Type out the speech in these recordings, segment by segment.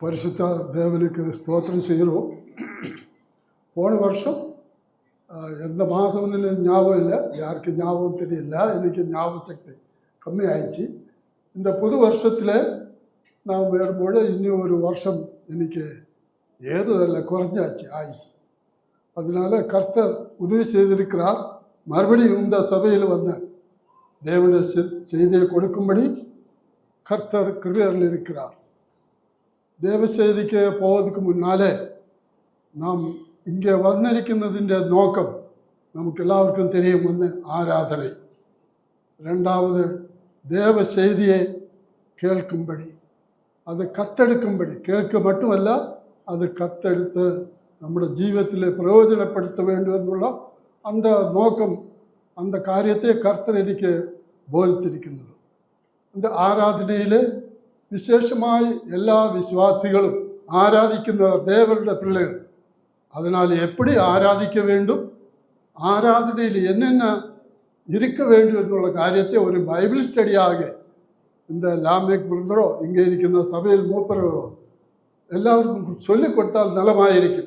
பரிசுத்த தேவனுக்கு ஸ்தோத்திரம் செய்கிறோம். போன வருஷம் எந்த மாதம்னு ஞாபகம் இல்லை, யாருக்கு ஞாபகம் தெரியல. இன்றைக்கி ஞாபக சக்தி கம்மி ஆயிடுச்சு. இந்த புது வருஷத்தில் நாம் வரும்போது இன்னும் ஒரு வருஷம் இன்றைக்கி ஏறுதல்ல குறைஞ்சாச்சு ஆயுசு. அதனால் கர்த்தர் உதவி செய்திருக்கிறார். மறுபடியும் இந்த சபையில் வந்த தேவனுடைய செய்தியை கொடுக்கும்படி கர்த்தர் கிருபையில் இருக்கிறார். தேவ செய்திக்கு போவதுக்கு முன்னாலே நாம் இங்கே வந்திருക്കുന്നതിൻ്റെ நோக்கம் നമുക്ക് എല്ലാവർക്കും தெரியும். ഒന്ന് ആരാധனை, രണ്ടാമത് தேவ செய்தியை கேட்கும்படி, அது கத்தெடுக்கும்படி, கேட்க மட்டுமല്ല அது கத்தெடுத்து നമ്മുടെ ജീവിതത്തിൽ പ്രയോജനപ്പെടുത്ത വേണ്ടുമെന്നുള്ള அந்த நோக்கம், அந்த കാര്യത്തെ കർത്തർ എനിക്ക് ബോധിച്ചിരിക്കുന്നത്. இந்த ആരാധനയിൽ വിശേഷമായി എല്ലാ വിശ്വാസികളും ആരാധിക്കുന്നവർ தேவனுடைய பிள்ளைகள். அதனால் எப்படி ஆராதிக்க வேண்டும், ஆராதனையில் என்னென்ன இருக்க வேண்டும் എന്നുള്ള കാര്യത്തെ ഒരു ബൈബിൾ സ്റ്റഡിയാകെ இந்த ലാമേക് ബ്രദറോ ഇங்கே ഇരിക്കുന്ന സഭയിൽ മൂപ്പറുകളോ എല്ലാവർക്കും ചൊല്ലിക്കൊടുത്താൽ നല്ലമായിരിക്കും.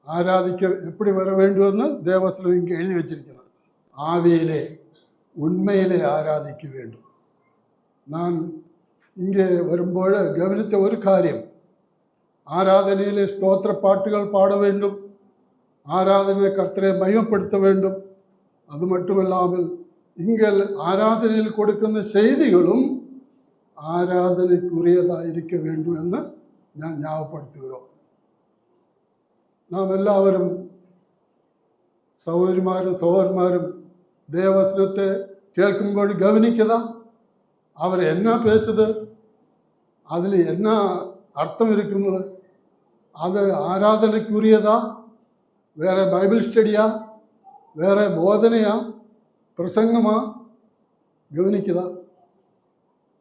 ആരാധിക്ക எப்படி வர வேண்டுമെന്ന് தேவவசனம் இங்கே எழுதி வச்சிருக்கிறது. ஆவியிலே உண்மையிலே ஆராதிக்க வேண்டும். நான் இங்கே வரும்போது கவனித்த ஒரு காரியம், ஆராதனையிலே ஸ்தோத்திர பாட்டுகள் பாட வேண்டும், ஆராதனை கர்த்தரை மகிமைப்படுத்த வேண்டும். அது மட்டுமல்லாமல் இங்கே ஆராதனையில் கொடுക്കുന്ന செய்திகளும் ആരാധനയ്ക്കുரியതായിരിക്ക வேண்டும் എന്ന് ഞാൻ ஞாபகப்படுത്തുகிறோம். നാം എല്ലാവരും സഹോദരിമാരും സഹോദരന്മാരും தேவவசனத்தை கேட்கும்போது கவனிக்கதா, அவர் என்ன பேசுது, அதில் என்ன அர்த்தம் இருக்குது, அது ஆராதனைக்குரியதா, வேறு பைபிள் ஸ்டடியா, வேறு போதனையா, பிரசங்கமா, கவனிக்குதா?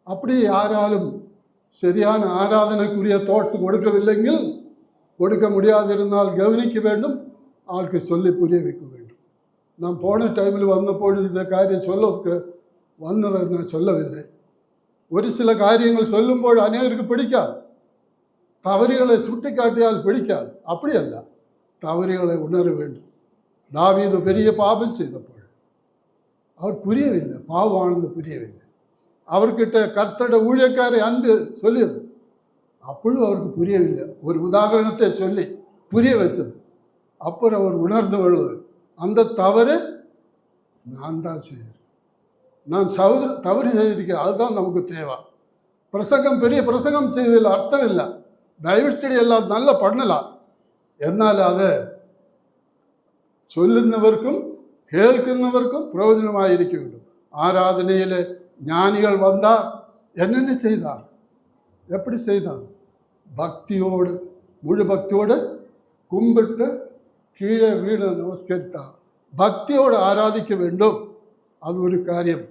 அப்படி யாராலும் சரியான ஆராதனைக்குரிய தாட்ஸ் கொடுக்கவில்லைங்கில், கொடுக்க முடியாதிருந்தால் கவனிக்க வேண்டும், ஆளுக்கு சொல்லி புரிய வைக்க வேண்டும். நான் போன டைமில் வந்தபோது இந்த காரியம் சொல்லதுக்கு வந்ததை நான் சொல்லவில்லை. ஒரு சில காரியங்கள் சொல்லும்போது அநேகருக்கு பிடிக்காது, தவறுகளை சுட்டி காட்டியால் பிடிக்காது. அப்படி அல்ல, தவறுகளை உணர வேண்டும். தாவீது பெரிய பாவம் செய்தபோது அவர் புரியவில்லை, பாவமானது புரியவில்லை. அவர்கிட்ட கர்த்தருடைய ஊழியக்காரை அன்பு சொல்லியது, அப்பொழுது அவருக்கு புரியவில்லை. ஒரு உதாரணத்தை சொல்லி புரிய வச்சது. அப்புறம் அவர் உணர்ந்து கொள்வது, அந்த தவறு நான் தான் செய்தேன், நான் தவறு செய்திருக்கிறேன், அதுதான் நமக்கு தேவை. பிரசங்கம் பெரிய பிரசங்கம் செய்ததில் அர்த்தம் இல்லை, பைபிள் ஸ்டடி எல்லாம் நல்லா பண்ணலாம். എന്നാൽ അത് ചൊല്ലുന്നവർക്കും കേൾക്കുന്നവർക്കും പ്രയോജനമായിരിക്ക வேண்டும். ആരാധനയിൽ ஞானிகள் வந்தால் என்னென்ன செய்தார், எப்படி செய்தார்? பக்தியோடு, முழு பக்தியோடு கும்பிட்டு கீழே வீண நமஸ்கரித்தார். பக்தியோடு ஆராதிக்க வேண்டும், அது ஒரு காரியம்.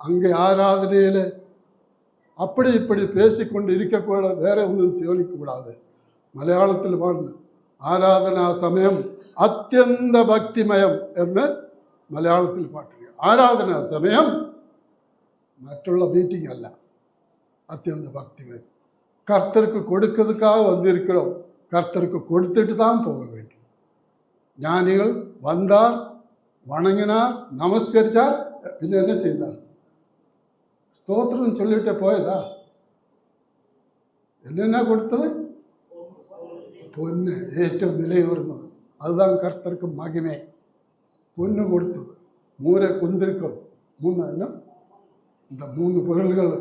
அங்கே ஆராதனையில் அப்படி இப்படி பேசிக்கொண்டு இருக்கக்கூட, வேற ஒன்றும் சொல்லிக்கூடாது. മലയാളത്തിൽ പാടുന്നു, ആരാധനാ സമയം അത്യന്ത ഭക്തിമയം എന്ന് മലയാളത്തിൽ പാട്ടുക. ആരാധനാ സമയം മറ്റുള്ള മീറ്റിംഗ് അല്ല, അത്യന്ത ഭക്തിമയം. கர்த்தருக்கு கொடுக்கிறதுக்காக வந்திருக்கிறோம், கர்த்தருக்கு கொடுத்துட்டு தான் போக வேண்டும். ஞானிகள் வந்தார், வணங்கினார், நமஸ்கரித்தார், பின்ன என்ன செய்தார்? ஸ்தோத்திரம் சொல்லிட்டு போயதா? என்னென்ன கொடுத்தது? പൊന്ന്, ഏറ്റവും വിലയൂർന്നത്, அதுதான் கர்த்தருக்கு மகிமை. பொண்ணு கொடுத்தது, மூரை குந்திருக்கும், இந்த 3 பொருள்கள்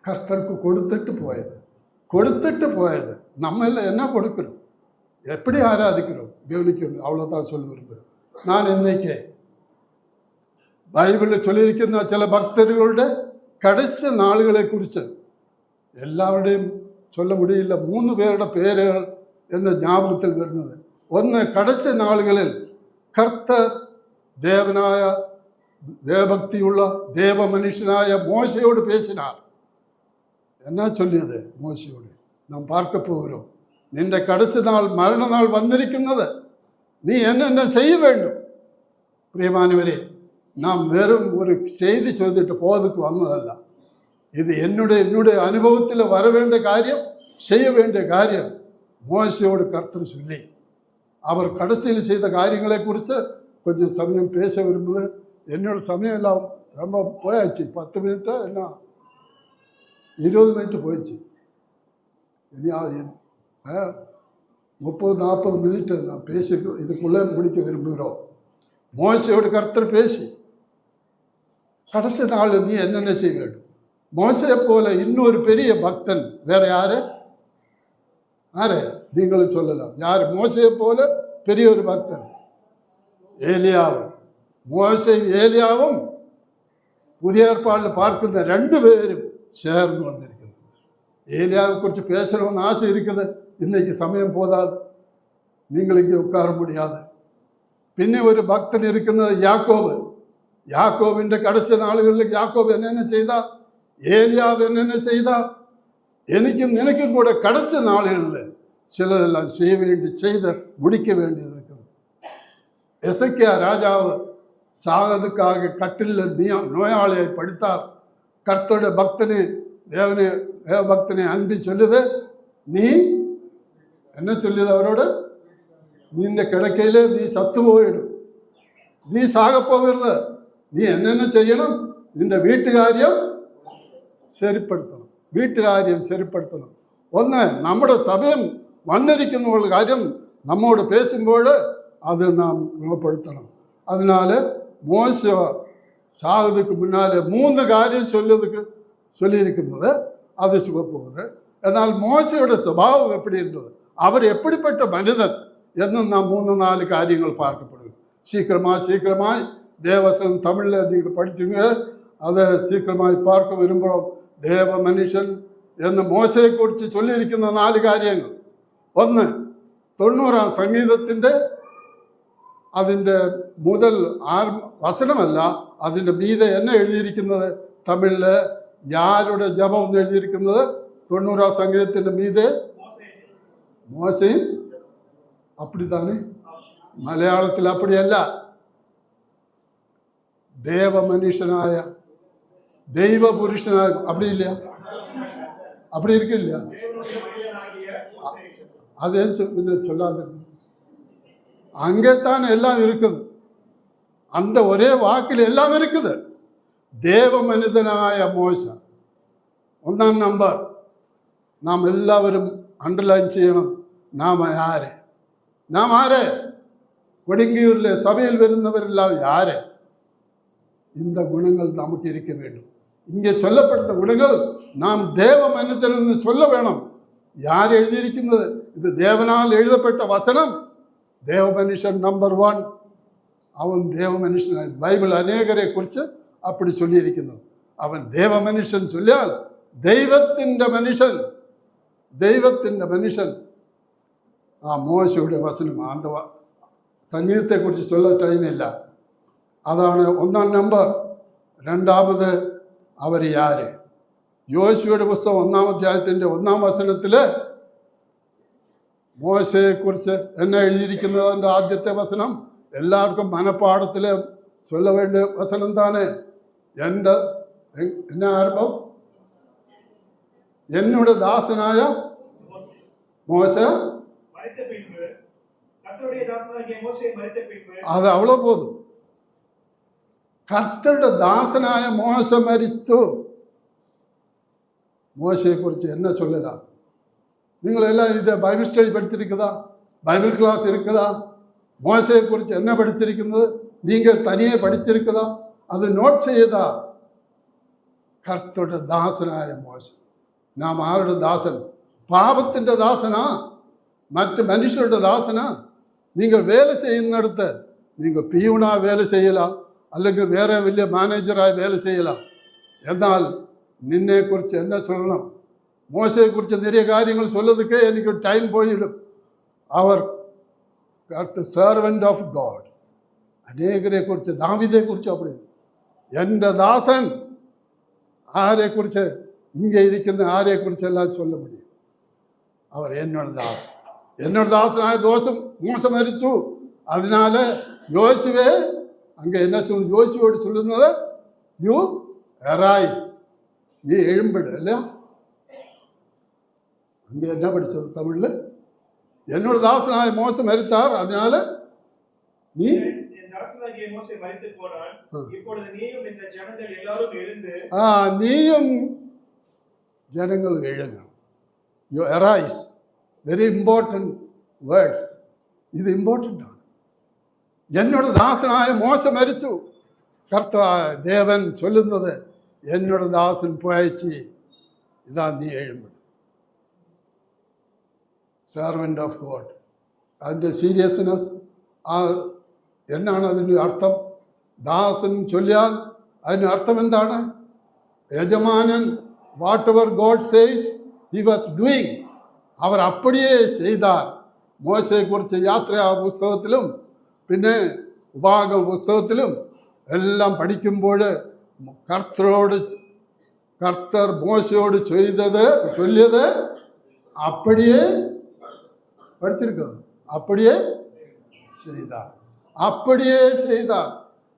கர்த்தருக்கு கொடுத்துட்டு போயது. நம்ம எல்லாம் என்ன கொடுக்கணும், எப்படி ஆராதிக்கிறோம், கவனிக்கணும். அவ்வளோதான் சொல்ல விரும்புகிறோம். நான் இன்னைக்கு பைபிளில் சொல்லியிருக்கிற சில பக்தர்களுடைய கடைசி நாളുകളെ കുറിച്ച് എല്ലാവരുടെയും சொல்ல முடியல. 3 പേരുടെ പേരുകൾ എന്ന ஞாபகത്തിൽ വരുന്നത്. ഒന്ന്, കടശ നാളുകളിൽ കർത്തർ ദേവനായ தேவபக்தியுள்ள தேவ மனுஷனாய மோசையோடு பேசினார். என்ன சொல்லியது மோசையோடு? நாம் பார்க்க போகிறோம். നിന്റെ കടശ നാൾ, മരണനാൾ വന്നിരിക്കുന്നത്, നീ என்னென்ன செய்ய வேண்டும். പ്രിയമാനവരെ, നാം വെറും ഒരു ചെയ്തി ചോദിച്ചിട്ട് പോകതുக்கு വന്നതല്ല. ഇത് என்னுடைய അനുഭവത്തിൽ വരവേണ്ട കാര്യം செய்ய வேண்டிய காரியம் மோசையோடு கர்த்தர் சொல்லி அவர் கடைசியில் செய்த காரியங்களை குறித்து கொஞ்சம் சமயம் பேச விரும்புது. என்னோட சமயம் எல்லாம் ரொம்ப போயாச்சு. 10 மினிட்டா என்ன 20 மினிட் போயிடுச்சு. இனியாவது 30-40 மினிட் நான் பேசி இதுக்குள்ளே முடிக்க விரும்புகிறோம். மோசையோடு கர்த்தர் பேசி கடைசி நாள் நீ என்னென்ன செய்ய வேண்டும். மோசையை போல இன்னொரு பெரிய பக்தன் வேற யாரு? நீங்களும் சொல்லலாம். யார் மோசையை போல பெரிய ஒரு பக்தன்? ஏலியாவும். மோசை ஏலியாவும் புதிய ஏற்பாடில் பார்க்கின்ற 2 பேரும் சேர்ந்து வந்திருக்கிறது. ஏலியாவை குறித்து பேசணும்னு ஆசை இருக்குது. இன்னைக்கு சமயம் போதாது, நீங்கள் இங்கே உட்கார முடியாது. പിന്നെ ഒരു ഭക്തൻ ഇരിക്കുന്നത് യാക്കോബ്. യാക്കോബിൻ്റെ കടച്ച നാളുകളിൽ യാക്കോബ് എന്നെ ചെയ്ത, ഏലിയാവ് എന്നെ ചെയ്ത, എനിക്കും നിനക്കും കൂടെ കടച്ച നാളുകളിൽ ചിലതെല്ലാം ചെയ്ത് മുടിക്ക വേണ്ടിയിരിക്കുന്നു. എസെക്കിയ രാജാവ് സാഗതുക്കാக കട്ടിലിൽ നോയാളിയായി പടുത്താർ. കർത്തരുടെ ഭക്തനെ ദേവഭക്തനെ അൻപി ചൊല്ലുത്. നീ എന്നെ ചൊല്ലിയത് അവരോട്, നിന്റെ കിടക്കയിൽ നീ സത്തുപോയിടും, നീ സാകപ്പോകരുത്, നീ എന്നെ ചെയ്യണം, നിന്റെ വീട്ടുകാര്യം ശരിപ്പെടുത്തണം. ഒന്ന്, നമ്മുടെ സമയം വന്നിരിക്കുന്ന കാര്യം നമ്മോട് പേശുമ്പോൾ അത് നാം ക്രമപ്പെടുത്തണം. അതിനാൽ മോശ സാഗതുക്ക് മുന്നാലെ 3 കാര്യം ചൊല്ലിയിരിക്കുന്നത് അത് ചുവപ്പോകുന്നത്. എന്നാൽ മോശയുടെ സ്വഭാവം എപ്പിടിയിരുന്നത്, അവർ എപ്പിടിപ്പെട്ട മനിതൻ എന്നും നാം 3-4 കാര്യങ്ങൾ പാർക്കപ്പെടും. சீக்கிரமாய் தேவசனம் தமிழில் நீங்கள் படிச்சுங்க. அதை சீக்கிரமாய் பார்க்க விரும்புகிறோம். தேவ மனுஷன் എന്ന് മോശയെ കുറിച്ച് ചൊല്ലിയിരിക്കുന്ന 4 കാര്യങ്ങൾ. ഒന്ന്, 90-ാം സംഗീതത്തിൻ്റെ അതിൻ്റെ മുതൽ വസനമല്ല, അതിൻ്റെ മീതെ എന്നെ എഴുതിയിരിക്കുന്നത് തമിഴിൽ യാരുടെ ജപം എന്ന് എഴുതിയിരിക്കുന്നത് 90-ാം സംഗീതത്തിൻ്റെ മീതെ മോശയും. அப்படித்தானே? മലയാളത്തിൽ அப்படிയല്ല. ദേവമനുഷ്യനായ ദൈവപുരുഷനായ அப்படிയില്ല, அப்படி இருக்கில்ல. அதே പിന്നെ சொல்லாது. அங்கேத்தான் எல்லாம் இருக்குது. அந்த ஒரே வாக்கில் எல்லாம் இருக்குது. தேவ மனிதனாയ മോശ 1-ാം നമ്പർ നാം എല്ലാവരും അണ്ടർലൈൻ ചെയ്യണം. നാം ആര്? കൊടുങ്ങിയൂരിലെ സഭയിൽ വരുന്നവരെല്ലാം ആര്? இந்த குணங்கள் நமக்கு இருக்க வேண்டும். இங்கே சொல்லப்பட்ட குணங்கள் நாம் தேவ மனிதன் என்று சொல்ல வேணும். யார் எழுதியிருக்கிறது? இது தேவனால் எழுதப்பட்ட வசனம். தேவ மனுஷன் நம்பர் 1. அவன் தேவ மனுஷன். பைபிள் அநேகரை குறித்து அப்படி சொல்லியிருக்கிறது. அவன் தேவ மனுஷன் சொல்லியால் ദൈവത്തിൻ്റെ മനുഷ്യൻ. മോശയുടെ വസനം அந்த സംഗീതത്തെക്കുറിച്ച് சொல்ல ടൈമില്ല. അതാണ് 1-ാം നമ്പർ. രണ്ടാമത് അവർ ആര്? യോശുവയുടെ പുസ്തകം 1-ാം അധ്യായത്തിൻ്റെ 1-ാം വസനത്തിൽ മോശയെക്കുറിച്ച് എന്നെ എഴുതിയിരിക്കുന്നത്. അതിൻ്റെ ആദ്യത്തെ വസനം എല്ലാവർക്കും മനപ്പാടത്തിൽ ചൊല്ല വേണ്ട വസനം താനേ. എന്നെ ആരംഭം, என்னுடைய தாசனாய மோச. அது அவ்வளோ போதும். கர்த்தருடைய தாசனாய மோச மரித்து. மோசையை குறித்து என்ன சொல்லலாம்? நீங்கள் எல்லாம் இதை பைபிள் ஸ்டடி படிச்சிருக்குதா? பைபிள் கிளாஸ் இருக்குதா? மோசையை குறித்து என்ன படிச்சிருக்கிறது? நீங்கள் தனியே படிச்சிருக்குதா? அது நோட் செய்யுதா? கர்த்தருடைய தாசனாய மோச. നാം ആരുടെ ദാസൻ? പാപത്തിൻ്റെ ദാസനാ? മറ്റ് മനുഷ്യരുടെ ദാസനാ? നിങ്ങൾ വേല ചെയ്യുന്നിടത്ത് നിങ്ങൾ പിയൂണാ വേല ചെയ്യലാം, അല്ലെങ്കിൽ വേറെ വലിയ മാനേജറായി വേല ചെയ്യലാം. എന്നാൽ നിന്നെക്കുറിച്ച് എന്നെ ചൊല്ലണം. മോശയെക്കുറിച്ച് നിറയെ കാര്യങ്ങൾ ചൊല്ലതൊക്കെ എനിക്ക് ടൈം പോയിടും. അവർ സെർവൻ്റ് ഓഫ് ഗോഡ്. അനേകരെക്കുറിച്ച്, ദാവീദെക്കുറിച്ച് அப்படி എൻ്റെ ദാസൻ. ആരെക്കുറിച്ച്? இங்கே இருக்கிற ஆரைக்குறிச்செல்லாம் சொல்ல முடியும். அவர் என்னோட தாசனாய மோச மரிச்சு. அதனால யோசுவே அங்கே என்ன யோசுவோடு சொல்லுന്നത്, யூ அரைஸ், நீ எழும்பிடு. இல்லையா? அங்கே என்ன படித்தது தமிழில்? என்னோட தாசனாய மோசே மரித்தார், அதனால நீ நீயும் ஜனங்கள் எழுங்க. You arise. Very important words. ഇത് ഇമ്പോർട്ടൻ്റ് ആണ്. എന്നോട് ദാസനായ മോശ മരിച്ചു. ദേവൻ ചൊല്ലുന്നത്, എന്നോട് ദാസൻ പോയച്ച് ഇതാ നീ എഴുമ്പ്. Servant of God. അതിൻ്റെ സീരിയസ്നെസ് എന്നാണ് അതിൻ്റെ അർത്ഥം? ദാസൻ ചൊല്ലിയാൽ അതിന് അർത്ഥം എന്താണ്? യജമാനൻ whatever God says he was doing, അവർ അപ്പടിയേ ചെയ്താൽ. മോശയെക്കുറിച്ച് യാത്രാ പുസ്തകത്തിലും പിന്നെ ഉപാഗമ പുസ്തകത്തിലും എല്ലാം പഠിക്കുമ്പോൾ കർത്തർ മോശയോട് ചൊല്ലിയത് അപ്പടിയേ പഠിച്ചിരിക്കുക. അപ്പടിയേ ചെയ്താൽ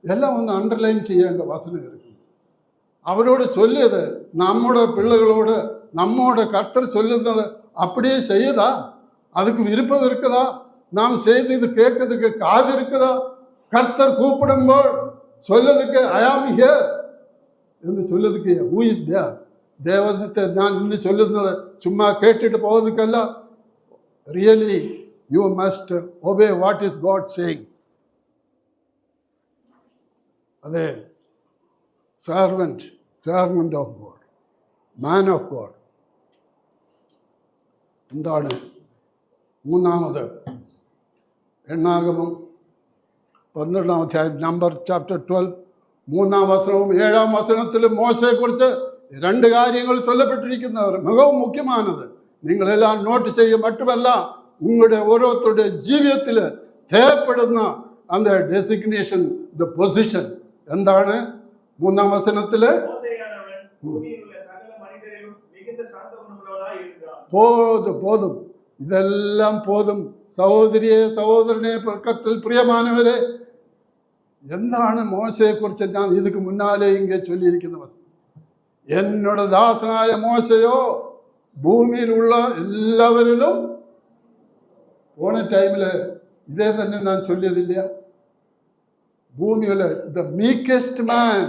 എല്ലാം ഒന്ന് അണ്ടർലൈൻ ചെയ്യേണ്ട വസനം ഇരിക്കുന്നു. അവരോട് ചൊല്ലിയത്, നമ്മുടെ പിള്ളകളോട് നമ്മോട് കർത്തർ ചൊല്ലുന്നത് அப்படியே செய்யுதா? அதுக்கு விருப்பம் இருக்குதா? நாம் செய்து இது கேட்கறதுக்கு காது இருக்குதா? கர்த்தர் கூப்பிடும்போது சொல்லதுக்கு ஐ ஆம் ஹியர் എന്ന് ചൊല്ലതുക്ക് ഹൂ ഇസ് ദർ? ദേവത്തെ ഞാൻ ഇന്ന് ചൊല്ലുന്നത് ചുമ്മാ കേട്ടിട്ട് പോകുന്നതല്ല. Really you must obey what is God saying. അതെ, servant of God, man of God. എന്താണ് മൂന്നാമത്? എണ്ണാഗമം 12-ാം അധ്യായം, നമ്പർ ചാപ്റ്റർ 12, 3-ാം വസനവും 7-ാം വസനത്തിലും മോശയെക്കുറിച്ച് 2 കാര്യങ്ങൾ ചൊല്ലപ്പെട്ടിരിക്കുന്നവർ. മിகவும் മുഖ്യമാനത് നിങ്ങളെല്ലാം നോട്ട് ചെയ്യും. മറ്റുമല്ല, നിങ്ങളുടെ ഓരോരുത്തരുടെ ജീവിതത്തിൽ തേപ്പെടുന്ന அந்த ഡെസിഗ്നേഷൻ, ദ പൊസിഷൻ എന്താണ്? 3-ാം വസനത്തിൽ പോതും ഇതെല്ലാം പോതും. സഹോദരനെ കർത്തൽ പ്രിയമാനവരെ, എന്താണ് മോശയെക്കുറിച്ച് ഞാൻ ഇതിക്ക് മുന്നാലെ ഇങ്ങനെ ചൊല്ലിയിരിക്കുന്ന വസ്തു? എന്നോട് ദാസനായ മോശയോ ഭൂമിയിലുള്ള എല്ലാവരിലും പോണ ടൈമിൽ ഇതേ തന്നെ ഞാൻ ചൊല്ലിയതില്ല. ഭൂമിയിലെ ദ മീക്കസ്റ്റ് മാൻ,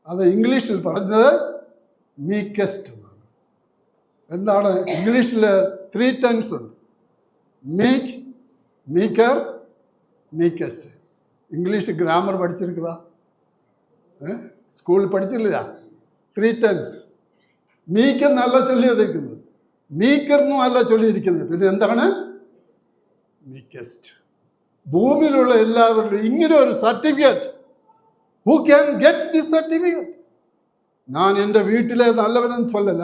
അത് ഇംഗ്ലീഷിൽ പറഞ്ഞത് മീക്കസ്റ്റ്. എന്താണ് ഇംഗ്ലീഷിൽ 3 ടെൻസ് ഉണ്ട്. Meek, meeker, meekest. English grammar പഠിച്ചിരിക്കുന്നതാ? സ്കൂളിൽ പഠിച്ചില്ല? 3 ടെൻസ്. മീക്കെന്നല്ല ചൊല്ലിയിരിക്കുന്നത്, മീക്കർന്നും അല്ല ചൊല്ലിയിരിക്കുന്നത്. പിന്നെ എന്താണ്? മീക്കസ്റ്റ്. ഭൂമിയിലുള്ള എല്ലാവരിലും ഇങ്ങനെ ഒരു certificate. Who can get this certificate? ഞാൻ എൻ്റെ വീട്ടിലെ നല്ലവനെന്ന് ചൊല്ലല,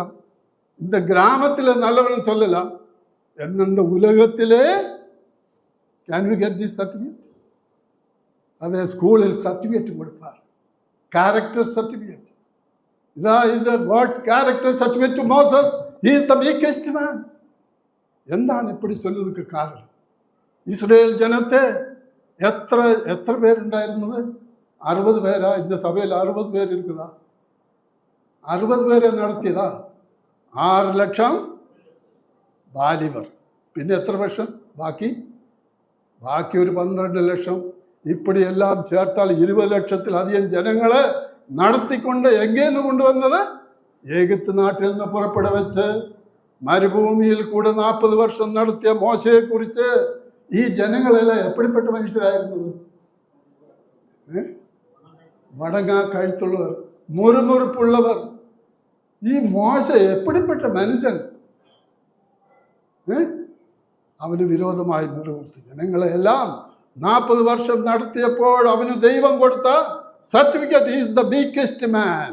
இந்த கிராமத்தில் நல்லவன் சொல்லலாம், எந்தெந்த உலகத்திலே can you get this certificate? அதே ஸ்கூலில் சர்டிஃபிகேட் கொடுப்பார், கேரக்டர் சர்டிஃபிகேட். இது God's character certificate to Moses. He is the weakest man. എന്താണ് இப்படி சொல்லுவதற்கு காரணம்? ഇസ്രായേൽ ജനത്തെ എത്ര പേരുണ്ടായിരുന്നത്? 60 പേരാ? இந்த സഭയിൽ 60 പേര് இருக்குதா? 60 പേരെ നടത്തിയതാ? 6 ലക്ഷം ബാലിവർ. പിന്നെ എത്ര ലക്ഷം ബാക്കി ഒരു 12 ലക്ഷം. ഇപ്പടി എല്ലാം ചേർത്താൽ 20 ലക്ഷത്തിലധികം ജനങ്ങളെ നടത്തിക്കൊണ്ട് എങ്ങേന്ന് കൊണ്ടുവന്നത്? ഏഗിപ്ത് നാട്ടിൽ നിന്ന് പുറപ്പെടെ വെച്ച് മരുഭൂമിയിൽ കൂടെ 40 വർഷം നടത്തിയ മോശയെക്കുറിച്ച് ഈ ജനങ്ങളെല്ലാം എപ്പിടിപ്പെട്ട മനുഷ്യരായിരുന്നത്? വടങ്ങാ കഴുത്തുള്ളവർ, മുറുമുറുപ്പുള്ളവർ. ഈ മോശ എപ്പിടിപ്പെട്ട മനുഷ്യൻ അവന് വിരോധമായി നിലനിർത്തി ജനങ്ങളെല്ലാം 40 വർഷം നടത്തിയപ്പോൾ അവന് ദൈവം കൊടുത്ത സർട്ടിഫിക്കറ്റ് ഈസ് ദ ബിഗ്ഗസ്റ്റ് മാൻ.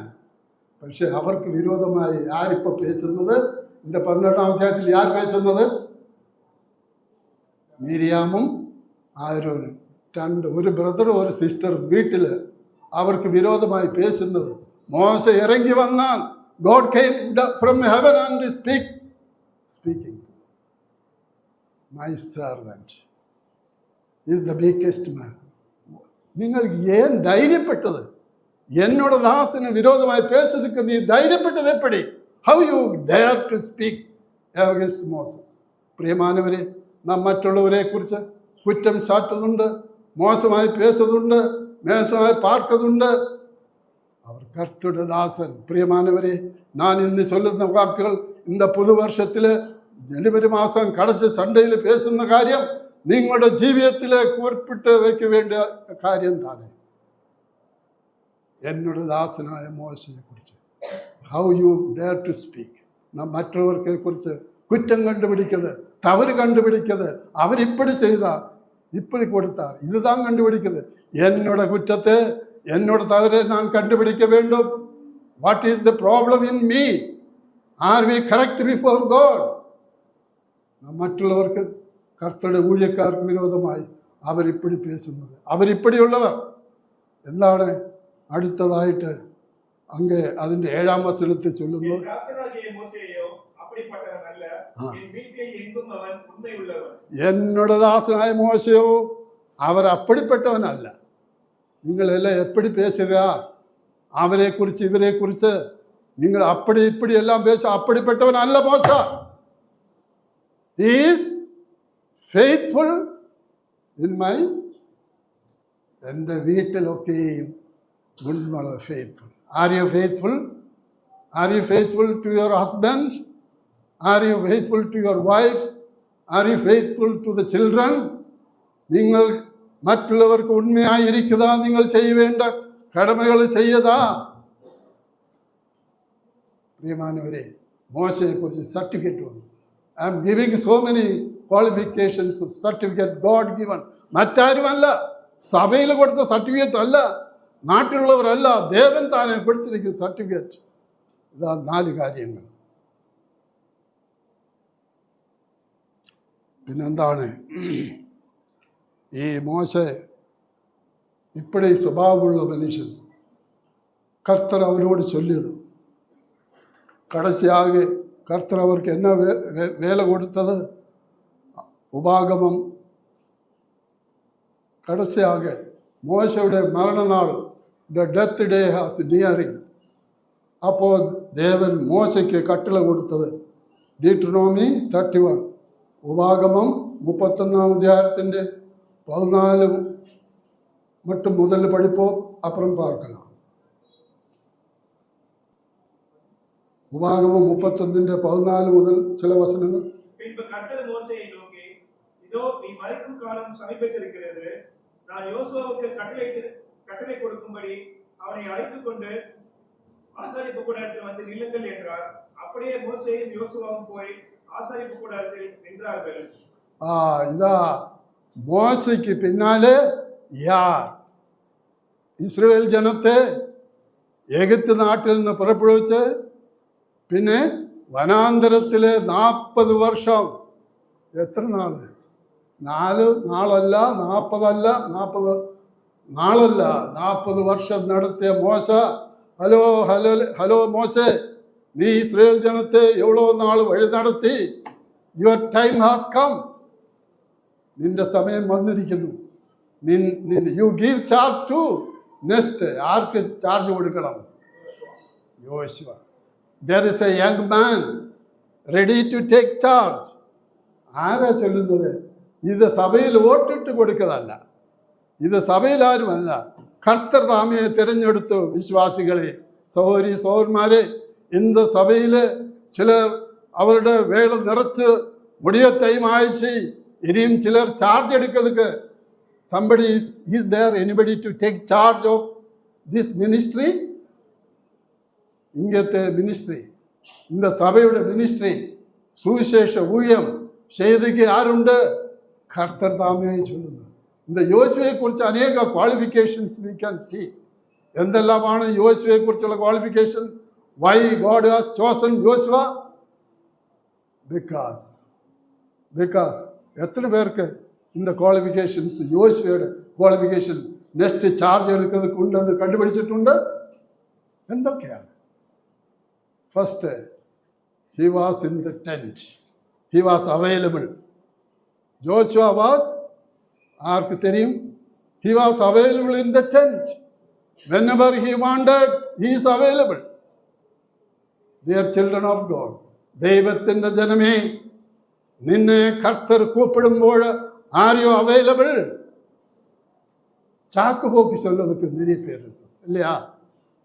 പക്ഷെ അവർക്ക് വിരോധമായി ആരിപ്പോൾ പേശുന്നത്? എൻ്റെ 12-ാം അധ്യായത്തിൽ ആർ പേശുന്നത്? മിരിയാമും ആരോനും, ഒരു ബ്രദറും ഒരു സിസ്റ്റർ വീട്ടിൽ അവർക്ക് വിരോധമായി പേശുന്നത്. മോശ ഇറങ്ങി വന്നാൽ God came from heaven and speaking. My servant is the biggest man. നിങ്ങൾക്ക് ഏൻ ധൈര്യപ്പെട്ടത്? എന്നോട് ദാസന് വിരോധമായി പേശുന്നതിന് നീ ധൈര്യപ്പെട്ടത് എപ്പടി? How you dare to speak against Moses. പ്രിയമാനവരെ, നാം മറ്റുള്ളവരെ കുറിച്ച് കുറ്റം സാറ്റുന്നുണ്ട്, മോശമായി പേസുന്നുണ്ട്, മോശമായി പാർക്കുന്നുണ്ട്. അവർ കർത്തരുടെ ദാസൻ. പ്രിയമാനവരെ, ഞാൻ ഇന്ന് ചൊല്ലുന്ന വാക്കുകൾ இந்த புது வருஷத்தில் ജനുവരി മാസം കടച്ച് സൺഡേയിൽ പേസുന്ന കാര്യം നിങ്ങളുടെ ജീവിതത്തിൽ കുറിപ്പിട്ട് വയ്ക്ക വേണ്ട കാര്യം തന്നെ. എന്നോട് ദാസനായ മോശയെ കുറിച്ച് how you dare to speak. നാം മറ്റുള്ളവരെ കുറിച്ച് കുറ്റം കണ്ടുപിടിക്കുന്നത്, തവറ് കണ്ടുപിടിക്കുന്നത്, അവരിപ്പടി ചെയ്താൽ ഇപ്പടി കൊടുത്താൽ ഇതുതാൻ കണ്ടുപിടിക്കുന്നത്. എന്നോട് കുറ്റത്തെ, എന്നോട് തവറെ ഞാൻ കണ്ടുപിടിക്ക വേണ്ടും. What is the problem in me? Are we correct before God? മറ്റുള്ളവർക്ക്, കർത്തരുടെ ഊഴിയക്കാർക്ക് വിരോധമായി അവരിപ്പടി പേസുന്നത്, അവരിപ്പടിയുള്ളവർ. എന്താണ് അടുത്തതായിട്ട് അങ്ങ് അതിൻ്റെ 7-ാം വചനത്തിൽ ചൊല്ലുന്നത്? എന്നോട് ദാസനായ മോശയോ അവർ അപ്പടിപ്പെട്ടവനല്ല. നിങ്ങളെല്ലാം എപ്പടി പേസുക? അവരെക്കുറിച്ച് ഇവരെക്കുറിച്ച് നിങ്ങൾ അപ്പടി ഇപ്പടി എല്ലാം പേശ. അപ്പടിപ്പെട്ടവനല്ല മോശ. He is faithful in my, എൻ്റെ വീട്ടിലൊക്കെയും ഗുണമുള്ള faithful. Are you faithful? Are you faithful to your husband? Are you faithful to your wife? Are you faithful to the children? നിങ്ങൾ മറ്റുള്ളവർക്ക് ഉണ്മയായിരിക്കുക, നിങ്ങൾ ചെയ്യേണ്ട കടമകൾ ചെയ്യതാ. പ്രിയമാനവരെ, മോശയെക്കുറിച്ച് സർട്ടിഫിക്കറ്റ് വന്നു. I am giving so many qualifications, certificate God given. മറ്റാരുമല്ല, സഭയിൽ കൊടുത്ത certificate അല്ല, നാട്ടിലുള്ളവരല്ല, ദേവൻ താനെ കൊടുത്തിരിക്കുന്ന സർട്ടിഫിക്കറ്റ്. ഇതാ 4 കാര്യങ്ങൾ. പിന്നെന്താണ് ഈ മോശ ഇപ്പടി സ്വഭാവമുള്ള മനുഷ്യൻ? കർത്തർ അവനോട് ചൊല്ലിയത് കടശയാകെ കർത്തർ അവർക്ക് എന്നാ വേല കൊടുത്തത്? ഉപാഗമം കടശയാകെ മോശയുടെ മരണനാൾ, the death day has nearing. അപ്പോൾ ദേവൻ മോശയ്ക്ക് കട്ടള കൊടുത്തത് ഡീട്രോണോമി 31, ഉപാഗമം 31-ാം അധ്യായത്തിൻ്റെ 14 மட்டும் முதல்ல படிப்போம், அப்புறம் பார்க்கலாம். உபாகமம் 31:14 முதல் சில வசனங்கள். பின்பு கர்த்தர் மோசேயை நோக்கி, இதோ நீ மரிக்கும் காலம் சமீபத்திருக்கிறது. நான் யோசுவாவுக்கு கட்டளை கொடுக்கும்படி அவனை அழைத்துக் கொண்டு ஆசாரிப்பு கூடாரத்தில் வந்து நில்லுங்கள் என்றார். அப்படியே மோசேயும் யோசுவாவும் போய் ஆசாரிப்பு கூடாரத்தில் நின்றார்கள். இதா മോശയ്ക്ക് പിന്നാലെ യാർ ഇസ്രായേൽ ജനത്തെ എഗിപ്ത് നാട്ടിൽ നിന്ന് പുറപ്പെടുവിച്ച് പിന്നെ വനാന്തരത്തിലെ 40 വർഷം, എത്ര നാള്? 4 നാളല്ല, 40 അല്ല, 40 നാളല്ല, 40 വർഷം നടത്തിയ മോശ. ഹലോ ഹലോ ഹലോ മോശെ, നീ ഇസ്രായേൽ ജനത്തെ എவ்வளோ നാൾ വഴി നടത്തി. Your time has come. നിന്റെ സമയം വന്നിരിക്കുന്നു. You give charge to next. ആർക്ക് ചാർജ് കൊടുക്കണം? യോശുവ. There is a young man ready to take charge. ആരാ ചൊല്ലുന്നത്? ഇത് സഭയിൽ വോട്ടിട്ട് കൊടുക്കതല്ല, ഇത് സഭയിൽ ആരുമല്ല, കർത്തർ താമയെ തിരഞ്ഞെടുത്തു. വിശ്വാസികളെ, സഹോദരി സഹോദരന്മാരെ, ഇന്ന് സഭയിൽ ചിലർ അവരുടെ വേള നിറച്ച് മുടിയത്തൈം ആഴ്ച ഇനിയും ചിലർ ചാർജ് എടുക്കുന്നത്. Somebody is there, anybody to take charge of this ministry? ഇങ്ങനത്തെ മിനിസ്ട്രി, இந்த സഭയുടെ മിനിസ്ട്രി, സുവിശേഷ ഊഴിയം ചെയ്തുക ആരുണ്ട്? കർത്തർ താമേ ചൊല്ലുന്നു. இந்த യോശുവയെക്കുറിച്ച് അനേക ക്വാളിഫിക്കേഷൻസ് വി ക്യാൻ സീ. എന്തെല്ലാമാണ് യോശുവയെക്കുറിച്ചുള്ള qualification? Why God has chosen Yoshua? Because എത്ര പേർക്ക് இந்த ക്വാളിഫിക്കേഷൻസ്, യോശുവയുടെ ക്വാളിഫിക്കേഷൻ നെക്സ്റ്റ് ചാർജ് എടുക്കുന്നത് ഉണ്ടെന്ന് കണ്ടുപിടിച്ചിട്ടുണ്ട്? എന്തൊക്കെയാണ്? First, he was in the tent. He was available. Joshua was, ആർക്ക് தெரியும்? He was available in the tent. Whenever he wanted, he is available. They are children of God. ദൈവത്തിൻ്റെ ജനമേ, നിന്നെ കർത്തർ കൂപ്പിടുമ്പോൾ ആരെയോ available? சாக்குப்போக்கு சொல்றதுக்கு நிறைய பேர் இருக்கு இல்லையா?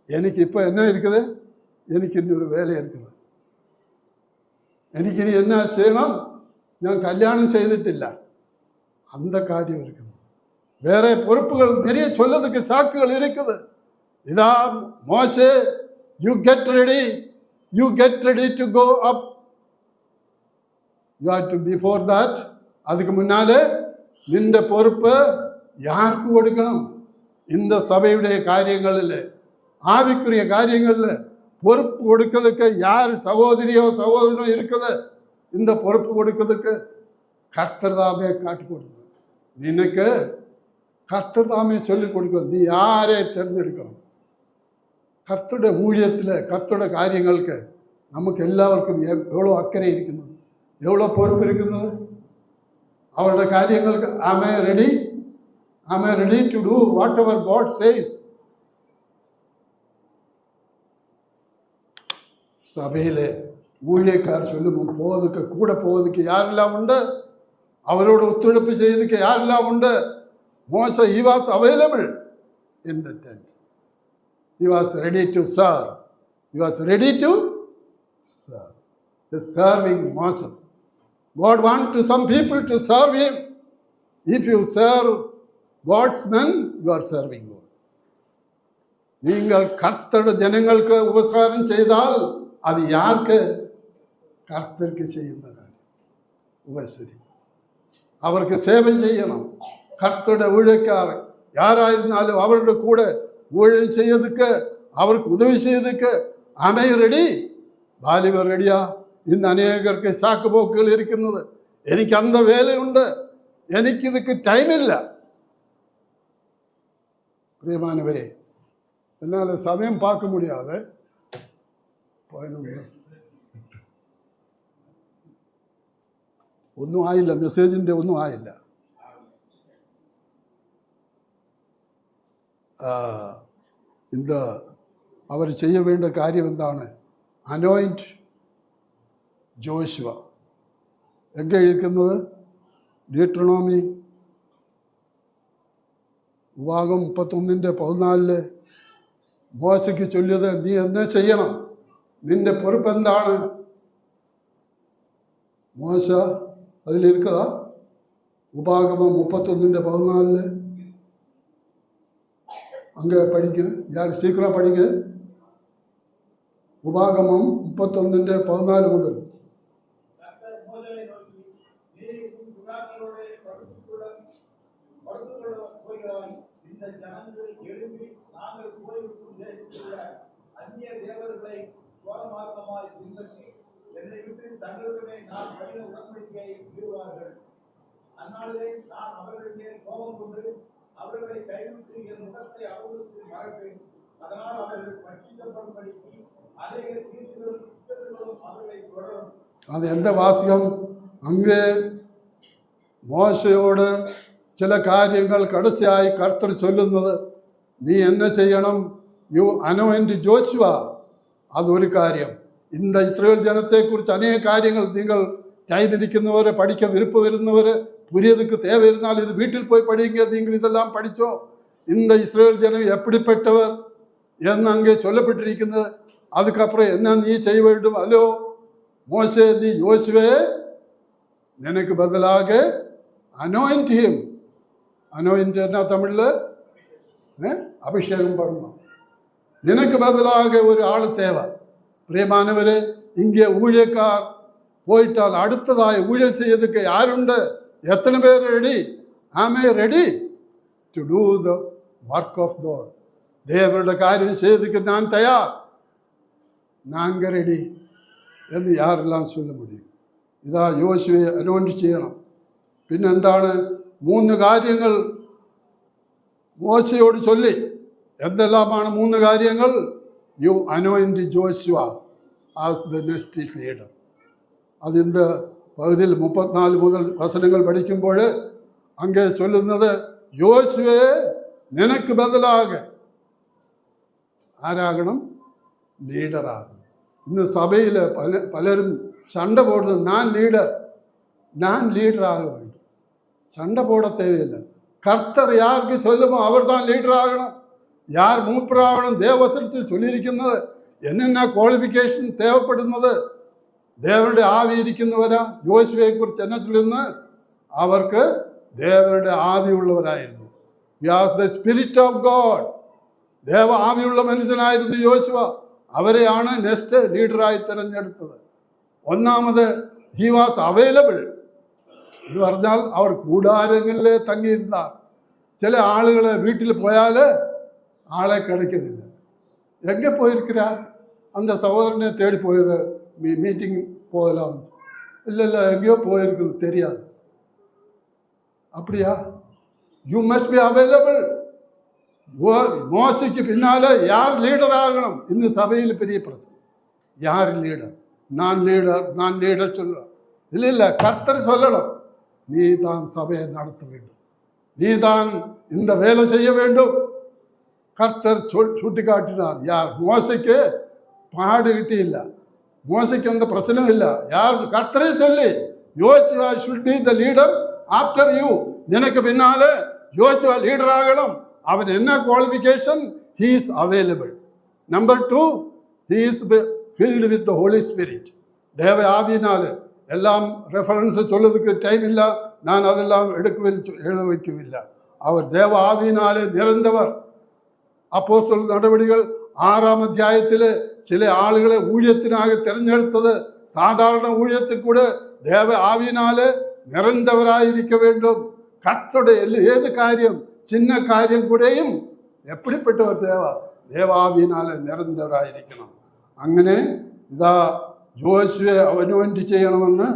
எனக்கு இப்போ என்ன இருக்குது? எனக்கு இன்னொரு வேலை இருக்குது. എനിക്കിനി എന്നാ ചെയ്യണം? ഞാൻ കല്യാണം ചെയ്തിട്ടില്ല, அந்த காரியம் இருக்குது. வேற பொறுப்புகள் நிறைய சொல்லதுக்கு சாக்குகள் இருக்குது. இதா மோசே, you get ready to go up. You have to before that, அதுக்கு முன்னாலே നിന്റെ പൊறுപ്പ് யாருக்கு கொடுக்கணும்? இந்த சபையுடைய காரியங்களில், ஆவிக்குரிய காரியங்களில் பொறுப்பு கொடுக்கிறதுக்கு யார் சகோதரியோ சகோதரனோ இருக்குது? இந்த பொறுப்பு கொடுக்கிறதுக்கு கர்த்தர் தாமே காட்டி கொடுக்கணும். നിനക്ക് കർത്തർ താമേ ചൊല്ലി കൊടുക്കണം. നീ ആരെ തിരഞ്ഞെടുക്കണം? കർത്തരുടെ ഊഴിയത്തിൽ, കർത്തരുടെ കാര്യങ്ങൾക്ക് നമുക്ക് എല്ലാവർക്കും എവ്വളോ അക്കരെ ഇരിക്കുന്നത്, എവ്വളോ പൊறுപ്പിരിക്കുന്നത്. അവരുടെ കാര്യങ്ങൾക്ക് am I ready to do whatever God says? സഭയിലെ ഊഴിയക്കാർ ചൊല്ലുമ്പോൾ പോകുന്നതൊക്കെ കൂടെ പോകുന്നതൊക്കെ യാരെല്ലാം ഉണ്ട്? അവരോട് ഒത്തുഴപ്പ് ചെയ്തൊക്കെ യാരെല്ലാം ഉണ്ട്? മോശ, he was available in the tent. He was ready to serve. He was ready to serve. The serving Moses. God wants to some people to serve him. If you serve God's men, you are serving God. നിങ്ങൾ കർത്തരുടെ ജനങ്ങൾക്ക് ഉപകാരം ചെയ്താൽ അത് York? കർത്തർക്ക് ചെയ്യുന്ന കാര്യം. ഉപസരി അവർക്ക് സേവ ചെയ്യണം. കർത്തരുടെ ഊഴിയക്കാർ யாராயிருந்தாலும் அவരുടെ കൂടെ ஊழியம் செய்யறதுக்கு, அவருக்கு உதவி செய்யறதுக்கு ആമേ റെഡി? ബാലിവർ റെഡിയാ? ഇന്ന് അനേകർക്ക് സാക്കുപോക്കുകൾ ഇരിക്കുന്നത്, എനിക്ക് അന്ത വേലയുണ്ട്, എനിക്കിതൊക്കെ ടൈമില്ല. പ്രിയമാനവരെ, എന്നാൽ സമയം பார்க்க முடியாது. ഒന്നും ആയില്ല, മെസ്സേജിൻ്റെ ഒന്നും ആയില്ല. അവർ ചെയ്യ വേണ്ട കാര്യം എന്താണ്? Anoint Joshua. എங்கே എഴുതിക്കുന്നത്? ഡ്യൂട്രോണോമി വിഭാഗം 31:14 മോശയ്ക്ക് ചൊല്ലിയത്, നീ എന്നെ ചെയ്യണം, നിന്റെ പൊறுപ്പ് എന്താണ്? മോശ അതിലിരിക്കതാ ഉപാഗമം 31:14. அங்கே படிக்க யார் சீக்கிரம் படிக்க. உபாகமம் 31:14 முதல். அவர்களை கைவிட்டு என் முகத்தை அவர்களுக்கு மறைப்பேன். அதனால் அவர்கள் பட்சிக்கப்படும்படிக்கு அநேக தீர்ப்புகளும் குற்றங்களும் அவர்களை தொடரும். அது எந்த வாசியம்? அங்கே മോശയോട് ചില കാര്യങ്ങൾ കടസിയായി കർത്തർ ചൊല്ലുന്നത്, നീ എന്നെ ചെയ്യണം, യു അനോയിന്റ് ജോഷുവ. അതൊരു കാര്യം. இந்த ഇസ്രായേൽ ജനത്തെക്കുറിച്ച് അനേക കാര്യങ്ങൾ നിങ്ങൾ ടൈം ഇരിക്കുന്നവർ, പഠിക്കാൻ വിരുപ്പ് വരുന്നവർ, புரியதுக்கு தேவை இருந்தால் இது வீட்டில் போய் படிங்க. நீங்கள் இதெல்லாம் படித்தோம். இந்த இஸ்ரேல் ஜனம் எப்படிப்பட்டவர் എന്ന് அங்கே சொல்லப்பட்டிருக்கிறது. அதுக்கப்புறம் என்ன நீ செய்ய வேண்டும்? அலோ மோசே, நீ யோசுவே எனக்கு பதிலாக அனாயிண்ட் ஹிம். அனாயிண்ட் என்ன தமிழில்? அபிஷேகம் பண்ணணும். നിനക്ക് பதிலாக ஒரு ஆள் தேவை. പ്രിയമാനവരെ, இங்கே ஊழியக்கார் போயிட்டால் அடுத்ததாய் ஊழியம் செய்யறதுக்கு யாருண்டு? எத்தனை பேர் ரெடி? ஆமே ready to do the work of God. தேவனுடைய காரியம் செய்யறதுக்கு நான் தயார், நாங்கள் ரெடி എന്ന് யாரெல்லாம் சொல்ல முடியும்? ഇതാ യോശുവെ അനോയിന്റ് ചെയ്യണം. പിന്നെന്താണ്? 3 കാര്യങ്ങൾ മോശയോട് ചൊല്ലി. എന്തെല്ലാമാണ് 3 കാര്യങ്ങൾ? You anoint Joshua as the next leader. അതിൻ്റെ പകുതിയിൽ 34 മുതൽ വചനങ്ങൾ പഠിക്കുമ്പോൾ അങ്ങേ ചൊല്ലുന്നത്, യോശുവേ നിനക്ക് ബദലാകെ ആരാകണം? ലീഡറാകണം. ഇന്ന് സഭയിൽ പലരും சண்டை போடுறது. நான் லீடர் ஆக வேண்டும். சண்டை போட தேவையில்லை. கர்த்தர் யாருக்கு சொல்லுமோ அவர் தான் லீடர் ஆகணும். யார் മൂപ്പരാകണം? ദേവവചനത്തിൽ ചൊല്ലിയിരിക്കുന്നത് എന്നென்ன ക്വാളിഫിക്കേഷൻ തേവപ്പെടുന്നത്? ദേവന്റെ ആവി ഇരിക്കുന്നവരാ. യോശുവയെക്കുറിച്ച് എന്നെ ചൊല്ലുന്നു, അവർക്ക് ദേവന്റെ ആവിയുള്ളവരായിരുന്നു. The spirit of God. ദേവ ആവിയുള്ള മനുഷ്യനായിരുന്നു യോശുവ. അവരെയാണ് നെക്സ്റ്റ് ലീഡറായി തിരഞ്ഞെടുത്തത്. ഒന്നാമത്, ഹി വാസ് അവൈലബിൾ എന്ന് പറഞ്ഞാൽ അവർ കൂടാരങ്ങളിൽ തങ്ങിയിരുന്ന. ചില ആളുകൾ വീട്ടിൽ പോയാൽ ആളെ കിടക്കുന്നില്ല. എங்கே போயிருக்கிறார்? அந்த சகோதரனை தேடி போயது மீட்டிங் போகலாம். இல்லை எங்கேயோ போயிருக்குது, தெரியாது. அப்படியா? You must be available. மோசைக்கு பின்னால யார் லீடர் ஆகணும்? இந்த சபையில் பெரிய பிரச்சனை. யார் லீடர்? நான் லீடர் சொல்லுறேன். இல்லை, கர்த்தர் சொல்லணும், நீ தான் சபையை நடத்த வேண்டும், நீ தான் இந்த வேலை செய்ய வேண்டும். கர்த்தர் சுட்டி காட்டினார். யார்? மோசைக்கு பாடு கிட்டியில்லை, மோசைக்கு அந்த பிரச்சனை இல்லை. யார்? கர்த்தரே சொல்லி, யோசுவா should be the leader after you. எனக்கு பின்னால யோசுவா லீடர் ஆகணும். அவன் என்ன qualification? he is available. Number 2, he is filled with the Holy Spirit. தேவ ஆவியினால. எல்லாம் ரெஃபரன்ஸ் சொல்லதுக்கு டைம் இல்லை, நான் அதெல்லாம் எழுத வைக்கவில்லை. அவர் தேவ ஆவியினாலே நிறைந்தவர். அப்போஸ்தலர் நடவடிக்கைகள் 6-ാം അധ്യായത്തിൽ ചില ആളുകളെ ഊഴിയത്തിനാக തിരഞ്ഞെടുത്തത് സാധാരണ ഊഴിയത്തിൽ കൂടെ ദേവ ആവിയിനാല് നിറന്തവരായിരിക്ക வேண்டும். കർത്തരുടെ ഏത് കാര്യം, ചിന്ന കാര്യം കൂടെയും എപ്പിടിപ്പെട്ടവർ ദേവാവിയിനാല് നിറന്തവരായിരിക്കണം. അങ്ങനെ ഇതാ യോശുവയെ അവനോയിന്റ് ചെയ്യണമെന്ന്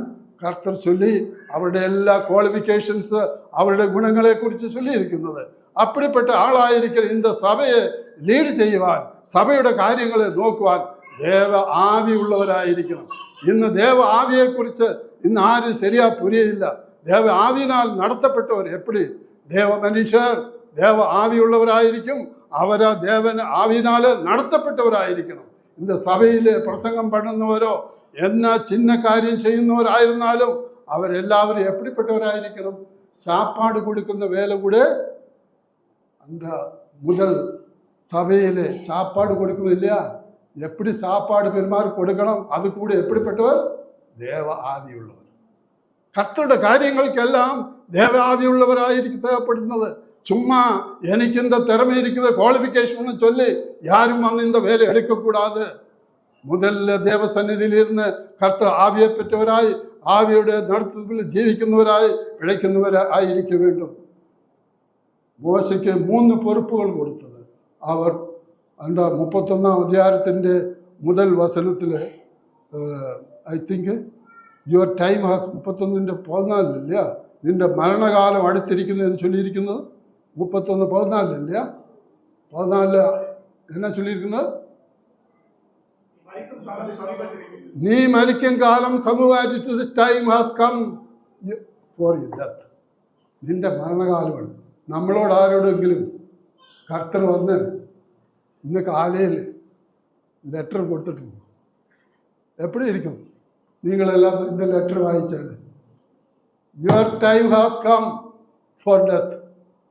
കർത്തർ ചൊല്ലി അവരുടെ എല്ലാ ക്വാളിഫിക്കേഷൻസ്, അവരുടെ ഗുണങ്ങളെക്കുറിച്ച് ചൊല്ലിയിരിക്കുന്നത്. അപ്പിടിപ്പെട്ട ആളായിരിക്കണം இந்த സഭയെ ലീഡ് ചെയ്യുവാൻ, സഭയുടെ കാര്യങ്ങളെ നോക്കുവാൻ ദേവ ആവിയുള്ളവരായിരിക്കണം. ഇന്ന് ദേവ ആവിയെക്കുറിച്ച് ഇന്ന് ആരും ശരിയാ പുരിയില്ല. ദേവ ആവിയിനാൽ നടത്തപ്പെട്ടവർ എപ്പടി ദേവ മനുഷ്യർ ദേവ ആവിയുള്ളവരായിരിക്കും. അവരാ ദേവൻ ആവിയിനാല് നടത്തപ്പെട്ടവരായിരിക്കണം. இந்த സഭയിലെ പ്രസംഗം പണുന്നവരോ എന്നാ ചിന്ന കാര്യം ചെയ്യുന്നവരായിരുന്നാലും അവരെല്ലാവരും എപ്പിടിപ്പെട്ടവരായിരിക്കണം. சாப்பாடு கொடுക്കുന്ന വേല കൂടെ அந்த முதல் சபையிலே சாப்பாடு கொடுக்கணும் இல்லையா? எப்படி சாப்பாடு பெருமாறு கொடுக்கணும்? அது கூட எப்படிப்பட்டவர்? தேவ ஆவியுள்ளவர். கர்த்தருடைய കാര്യങ്ങൾക്കെല്ലാം தேவ ஆவியுள்ளவராയിരിക്കും தேவைப்படுന്നത്. ചുമ്മാ എനിക്ക് இந்த திறமை இருக்குது, குவாலிஃபிகேஷன் சொல்லி யாரும் வந்து இந்த வேலை எடுக்கக்கூடாது. முதல்ல தேவ സന്നിധിയിലിരുന്ന് കർത്തർ ആവിയെ പെറ്റവരായി ആവിയുടെ നടത്തത്തിൽ ജീവിക്കുന്നവരായി പിഴയ്ക്കുന്നവരായിരിക്ക வேண்டும். മോശയ്ക്ക് 3 പൊறுப்புകൾ കൊടുത്തത്. അവർ എന്താ 31-ാം അധ്യായത്തിൻ്റെ മുതൽ വചനത്തിൽ I think your time has 31-14 നിന്റെ മരണകാലം അടുത്തിരിക്കുന്നതെന്ന് ചൊല്ലിയിരിക്കുന്നത്. 31-14 14 എന്നാ ചൊല്ലിയിരിക്കുന്നത്? നീ മരിക്കും കാലം സമൂഹമായിട്ട് time has come for your death. നിന്റെ മരണകാലമാണ്. നമ്മളോട് ആരോടെങ്കിലും കർത്തർ വന്ന് ഇന്ന് കാലയിൽ ലെറ്റർ കൊടുത്തിട്ട് പോകും. എപ്പോഴും ഇരിക്കും. നിങ്ങളെല്ലാം இந்த ലെറ്റർ വായിച്ചാൽ your time has come for death.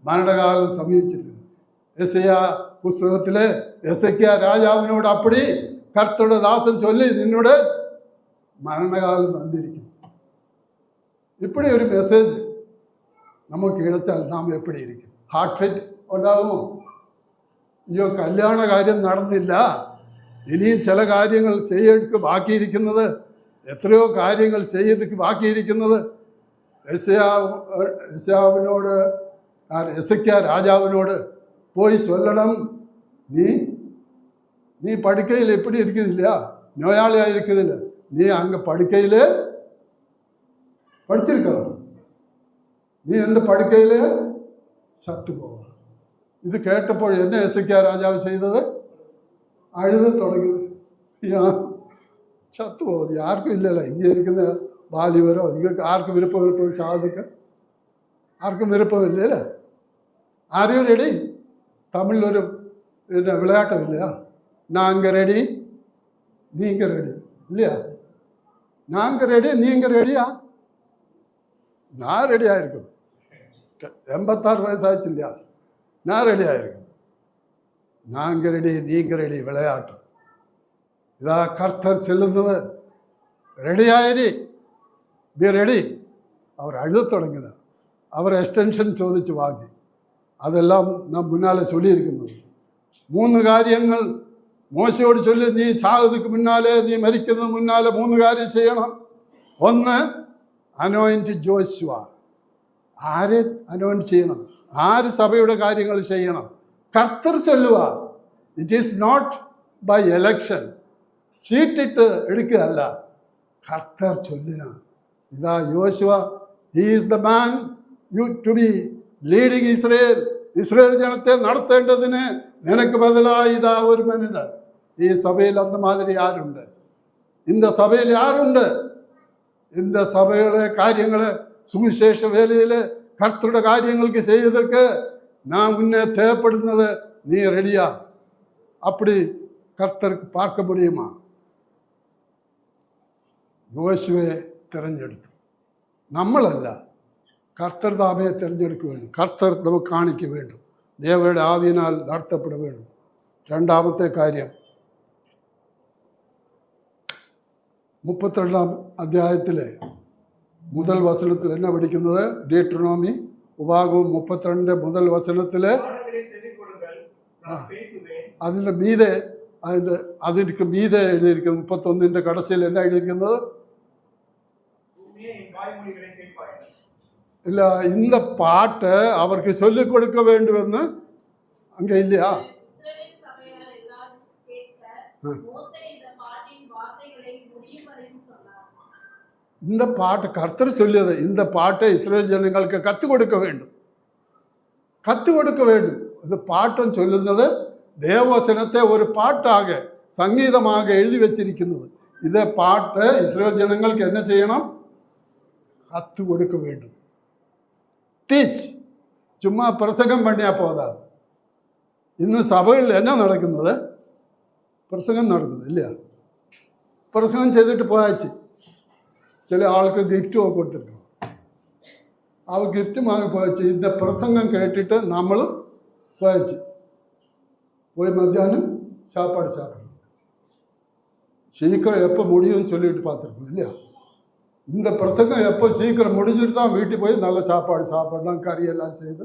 മരണകാലം സമീപിച്ചിരിക്കുന്നു. യെശയ്യാ പുസ്തകത്തിലെ യെസയ്യാ രാജാവിനോട് അപ്പടി കർത്തരുടെ ദാസൻ ചൊല്ലി, നിന്നോട് മരണകാലം വന്നിരിക്കുന്നു. ഇപ്പടി ഒരു മെസ്സേജ് നമുക്ക് ഇടച്ചാൽ നാം എപ്പടി ഇരിക്കും? ഹാർട്ട് ഫിറ്റ് ഉണ്ടാകുമോ? അയ്യോ, കല്യാണ കാര്യം നടന്നില്ല, ഇനിയും ചില കാര്യങ്ങൾ ചെയ്യക്ക് ബാക്കിയിരിക്കുന്നത്, എത്രയോ കാര്യങ്ങൾ ചെയ്യക്ക് ബാക്കിയിരിക്കുന്നത്. യെശയ്യാവിനോട് യെസയ്യാ രാജാവിനോട് പോയി ചൊല്ലണം, നീ പടുക്കയിൽ എപ്പടി ഇരിക്കുന്നില്ല, നോയാളിയായിരിക്കുന്നില്ല, നീ അങ്ങ് പടുക്കയിൽ പഠിച്ചിരിക്കണം, നീ എന്ത് പടുക്കയിൽ ചത്തുപോകുക. ഇത് കേട്ടപ്പോൾ എന്നെ യെസയ്യാ രാജാവ് ചെയ്തത് അഴുത് തുടങ്ങി. ചത്തുപോകും. ആർക്കും ഇല്ലല്ലോ ഇങ്ങനെ ഇരിക്കുന്ന ബാലിവരോ നിങ്ങൾക്ക് ആർക്കും വിരുപ്പം സാധുക്ക് ആർക്കും വിരുപ്പമില്ലേ? ആരെയും റെഡി? തമിഴിലൊരു പിന്നെ വിളയാട്ടമില്ല, നാങ്ക റെഡി നീങ്ക റെഡി ഇല്ല. நாங்கள் ரெடி, நீங்கள் ரெடியா? நான் ரெடியாக இருக்குது. 86 வயசாச்சு இல்லையா? நான் ரெடியாக இருக்குது. நாங்கள் ரெடி, நீங்கள் ரெடி. விளையாட்டு ഇതാ കർത്തർ ചെല്ലുന്നത്. റെഡിയായി, ബി റെഡി. അവർ എഴുതി തുടങ്ങിയത്. അവർ എക്സ്റ്റൻഷൻ ചോദിച്ച് വാങ്ങി. അതെല്ലാം നാം മുന്നാലെ ചൊല്ലിയിരിക്കുന്നത്. 3 കാര്യങ്ങൾ മോശയോട് ചൊല്ലി, നീ ചാകുന്നതിന് മുന്നാലെ, നീ മരിക്കുന്നതിന് മുന്നാലെ 3 കാര്യം ചെയ്യണം. 1, അനോയിൻറ്റ് ജോഷുവ. ആരെ അനോയിൻറ്റ് ചെയ്യണം? ആര് സഭയുടെ കാര്യങ്ങൾ ചെയ്യണം? കർത്തർ ചൊല്ലുക. It is not by election, ചീട്ടിട്ട് എടുക്കുകയല്ല, കർത്തർ ചൊല്ലുക. ഇതാ Yoshua, he is the man you to be leading Israel. Israel ജനത്തെ നടത്തേണ്ടതിന് നിനക്ക് ബദലായി ഇതാ ഒരു മനിതൻ. ഈ സഭയിൽ അന്ന മാതിരി ആരുണ്ട്? இந்த സഭയിൽ ആരുണ്ട്? இந்த സഭയുടെ കാര്യങ്ങൾ, സുവിശേഷ വേലയിൽ കർത്തരുടെ കാര്യങ്ങൾക്ക് ചെയ്തതൊക്കെ நான் உன்னை தேவைப்படுന്നത്. நீ ரெடியா? அப்படி கர்த்தருக்கு பார்க்க முடியுமா? യോശുവയെ തിരഞ്ഞെടുത്തു. നമ്മളല്ല, കർത്തർ താമയെ തിരഞ്ഞെടുക്ക വേണ്ടും. കർത്തർ നമുക്ക് കാണിക്ക വേണ്ടും. ദേവയുടെ ആവിയിനാൽ നടത്തപ്പെട വേണ്ടും. 2ാമത്തെ കാര്യം, 32-ാം അധ്യായത്തിലെ முதல் வசனத்தில் என்ன படிക്കുന്നത്? டியூட்டரோனோமி உபாகமம் 32 முதல் வசனத்தில் അതിൻ്റെ മീതെ, അതിற்கு மீதே எழுதியிருக்கிறது. 31 கடைசியில் என்ன எழுதியிருக்கிறது? இல்லை, இந்த பாட்டை அவருக்கு சொல்லிக் கொடுக்க வேண்டும் என்று அங்கே இல்லையா? இந்த பாட்டு கர்த்தர் சொல்லியது. இந்த பாட்டை இஸ்ரேல் ஜனங்களுக்கு கற்றுக் கொடுக்க வேண்டும், கற்றுக் கொடுக்க வேண்டும். இது பாட்டம் சொல்லுന്നത് ദേവവചനത്തെ ഒരു പാട്ടാകെ, സംഗീതമാകെ എഴുതി വെച്ചിരിക്കുന്നത്. ഇതേ പാട്ട് ഇസ്രയേൽ ജനങ്ങൾക്ക് എന്നെ ചെയ്യണം? കത്ത് കൊടുക്ക വേണ്ടും. ടീച്ച്. ചുമ്മാ പ്രസംഗം പണിയാൽ പോതാ. ഇന്ന് സഭകളിൽ എന്നാ നടക്കുന്നത്? പ്രസംഗം നടക്കുന്നത് ഇല്ല. പ്രസംഗം ചെയ്തിട്ട് പോയാച്ച് ചില ആൾക്ക് ഗിഫ്റ്റ് ഒക്കെ കൊടുത്തിരിക്കണം. അവർ ഗിഫ്റ്റ് വാങ്ങി പോയച്ച്. ഇതിൻ്റെ പ്രസംഗം കേട്ടിട്ട് നമ്മളും പോയച്ച് போய் மத்தியானம் சாப்பாடு சாப்பிடணும். சீக்கிரம் எப்போ முடியும்னு சொல்லிட்டு பார்த்துருக்கோம் இல்லையா? இந்த பிரசங்கம் எப்போ சீக்கிரம் முடிஞ்சிட்டு தான் வீட்டுக்கு போய் நல்ல சாப்பாடு சாப்பிடலாம், கறியெல்லாம் செய்து.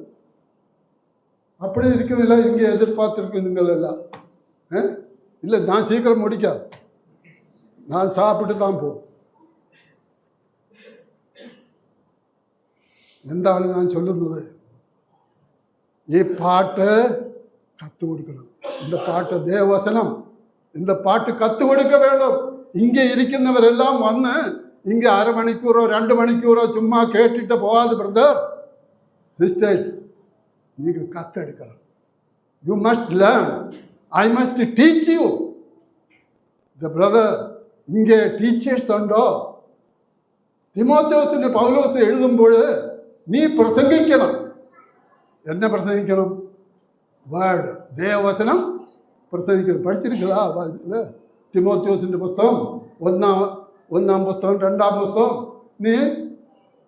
அப்படி இருக்குதில்ல இங்கே எதிர்பார்த்துருக்குதுங்களெல்லாம். இல்லை, நான் சீக்கிரம் முடிக்காது, நான் சாப்பிட்டு தான் போகும். എന്താണ് ഞാൻ ചൊല്ലുന്നത്? ഈ പാട്ട് കത്ത് കൊടുക്കണം. இந்த பாட்டு தேவவசனம். இந்த பாட்டு கற்றுக் கொடுக்க வேண்டும். இங்கே இருக்கிறவரெல்லாம் வந்து இங்கே 1/2 மணிக்கூரோ 2 மணிக்கூரோ சும்மா கேட்டுட்டு போகாது. பிரதர் சிஸ்டர்ஸ், நீங்கள் கத்தெடுக்கணும். You must learn. I must teach you. The brother, இங்கே டீச்சர்ஸ் ഉണ്ടോ? തിമോഥെയോസിന് പൗലോസ് എഴുതുമ്പോൾ നീ പ്രസംഗിക്കണം. എന്നെ പ്രസംഗിക്കണം? വേർഡ്, ദേവവചനം പ്രസംഗിക്കണം. പഠിച്ചിരിക്കുന്നതാ തിമോഥെയോസിൻ്റെ പുസ്തകം, ഒന്നാം പുസ്തകം, 2ാം പുസ്തകം. നീ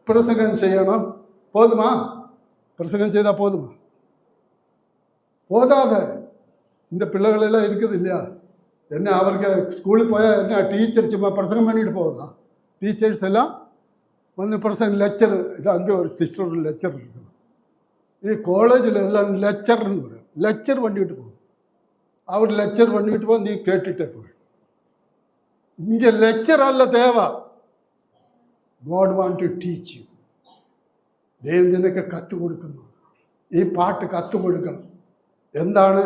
പ്രസംഗം ചെയ്യണം. പോതുമാ? പ്രസംഗം ചെയ്താൽ പോതുമാ? പോതാതെ இந்த பிள்ளைகளெல்லாம் இருக்குது இல்லையா? என்ன அவருக்கு ஸ்கூலுக்கு போயால் என்ன டீச்சர் சும்மா பிரசங்கம் பண்ணிட்டு போகுதா? டீச்சர்ஸ் எல்லாம் வந்து பிரசங்கம், லெக்சர். இது அங்கே ஒரு சிஸ்டர் லெக்சர் இருக்குது. ഈ കോളേജിൽ എല്ലാം ലെക്ചർന്ന് പറയും. ലെക്ചർ பண்ணிட்டு പോകും. അവർ ലെക്ചർ பண்ணிட்டு പോകും, നീ കേട്ടിട്ടേ പോയി. ഇங்கே ലെക്ചർ അല്ല തേവ. God want to teach you. ദൈവം നിനക്ക് കത്ത് കൊടുക്കുന്നു. ഈ പാട്ട് കത്ത് കൊടുക്കണം. എന്താണ്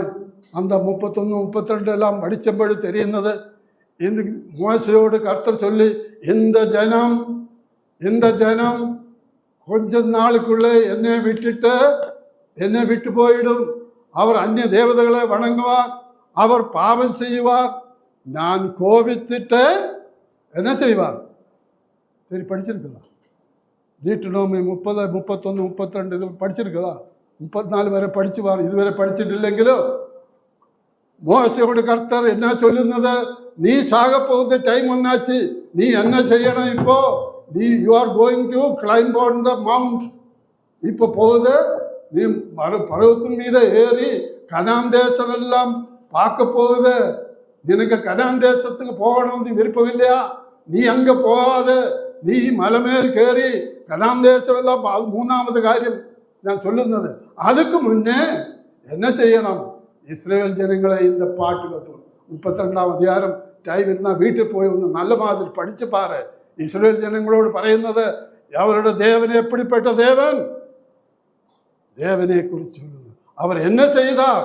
അന്ത 31, 32 എല്ലാം പഠിച്ചപ്പോൾ തെരിയുന്നത്? ഇന്ന് മോശയോട് കർത്തർ ചൊല്ലി, இந்த ஜனம் கொஞ்ச நாளுக்குள்ளே என்னை விட்டு போயிடும். அவர் அந்நிய தேவதைகளை வணங்குவார், அவர் பாவம் செய்வார், நான் கோபித்துட்டு என்ன செய்வார்? சரி, படிச்சிருக்குதா? டியூட்டரோனோமி 30, 31, 32 இது படிச்சிருக்குதா? 34 വരെ പഠിച്ചു. இதுவரை படிச்சுட்டு இல்லைங்களோ மோசையோட கர்த்தர் என்ன சொல்லுന്നത്? நீ சாக போகுது, டைம் வந்தாச்சு, நீ என்ன செய்யணும் இப்போ? You are going to climb on the mount. இப்போ போகுது, நீ பர்வத்தின் மீது ஏறி கனான் தேசம் எல்லாம் பார்க்க போகுது. നിനക്ക് കനാൻ ദേശத்துக்கு പോകണമെന്ന് വിരുപ്പമില്ല. നീ അങ്ങ് പോകാതെ നീ മലമേൽ കയറി കനാൻ ദേശമെല്ലാം. മൂന്നാമത് കാര്യം ഞാൻ ചൊല്ലുന്നത്, അതുക്ക് മുന്നേ എന്നെ ചെയ്യണം? ഇസ്രായേൽ ജനങ്ങളെ இந்த പാട്ട് കത്തും. 32 അധികാരം ടൈം ഇരുന്ന വീട്ടിൽ പോയി ഒന്ന് നല്ല മാതിരി പഠിച്ചു പാറ്. ഇസ്രായേൽ ജനങ്ങളോട് പറയുന്നത് അവരുടെ ദേവൻ എപ്പിടിപ്പെട്ട ദേവൻ, ദേവനെ കുറിച്ച് ചൊല്ലുന്നു. അവർ എന്നെ ചെയ്താൽ,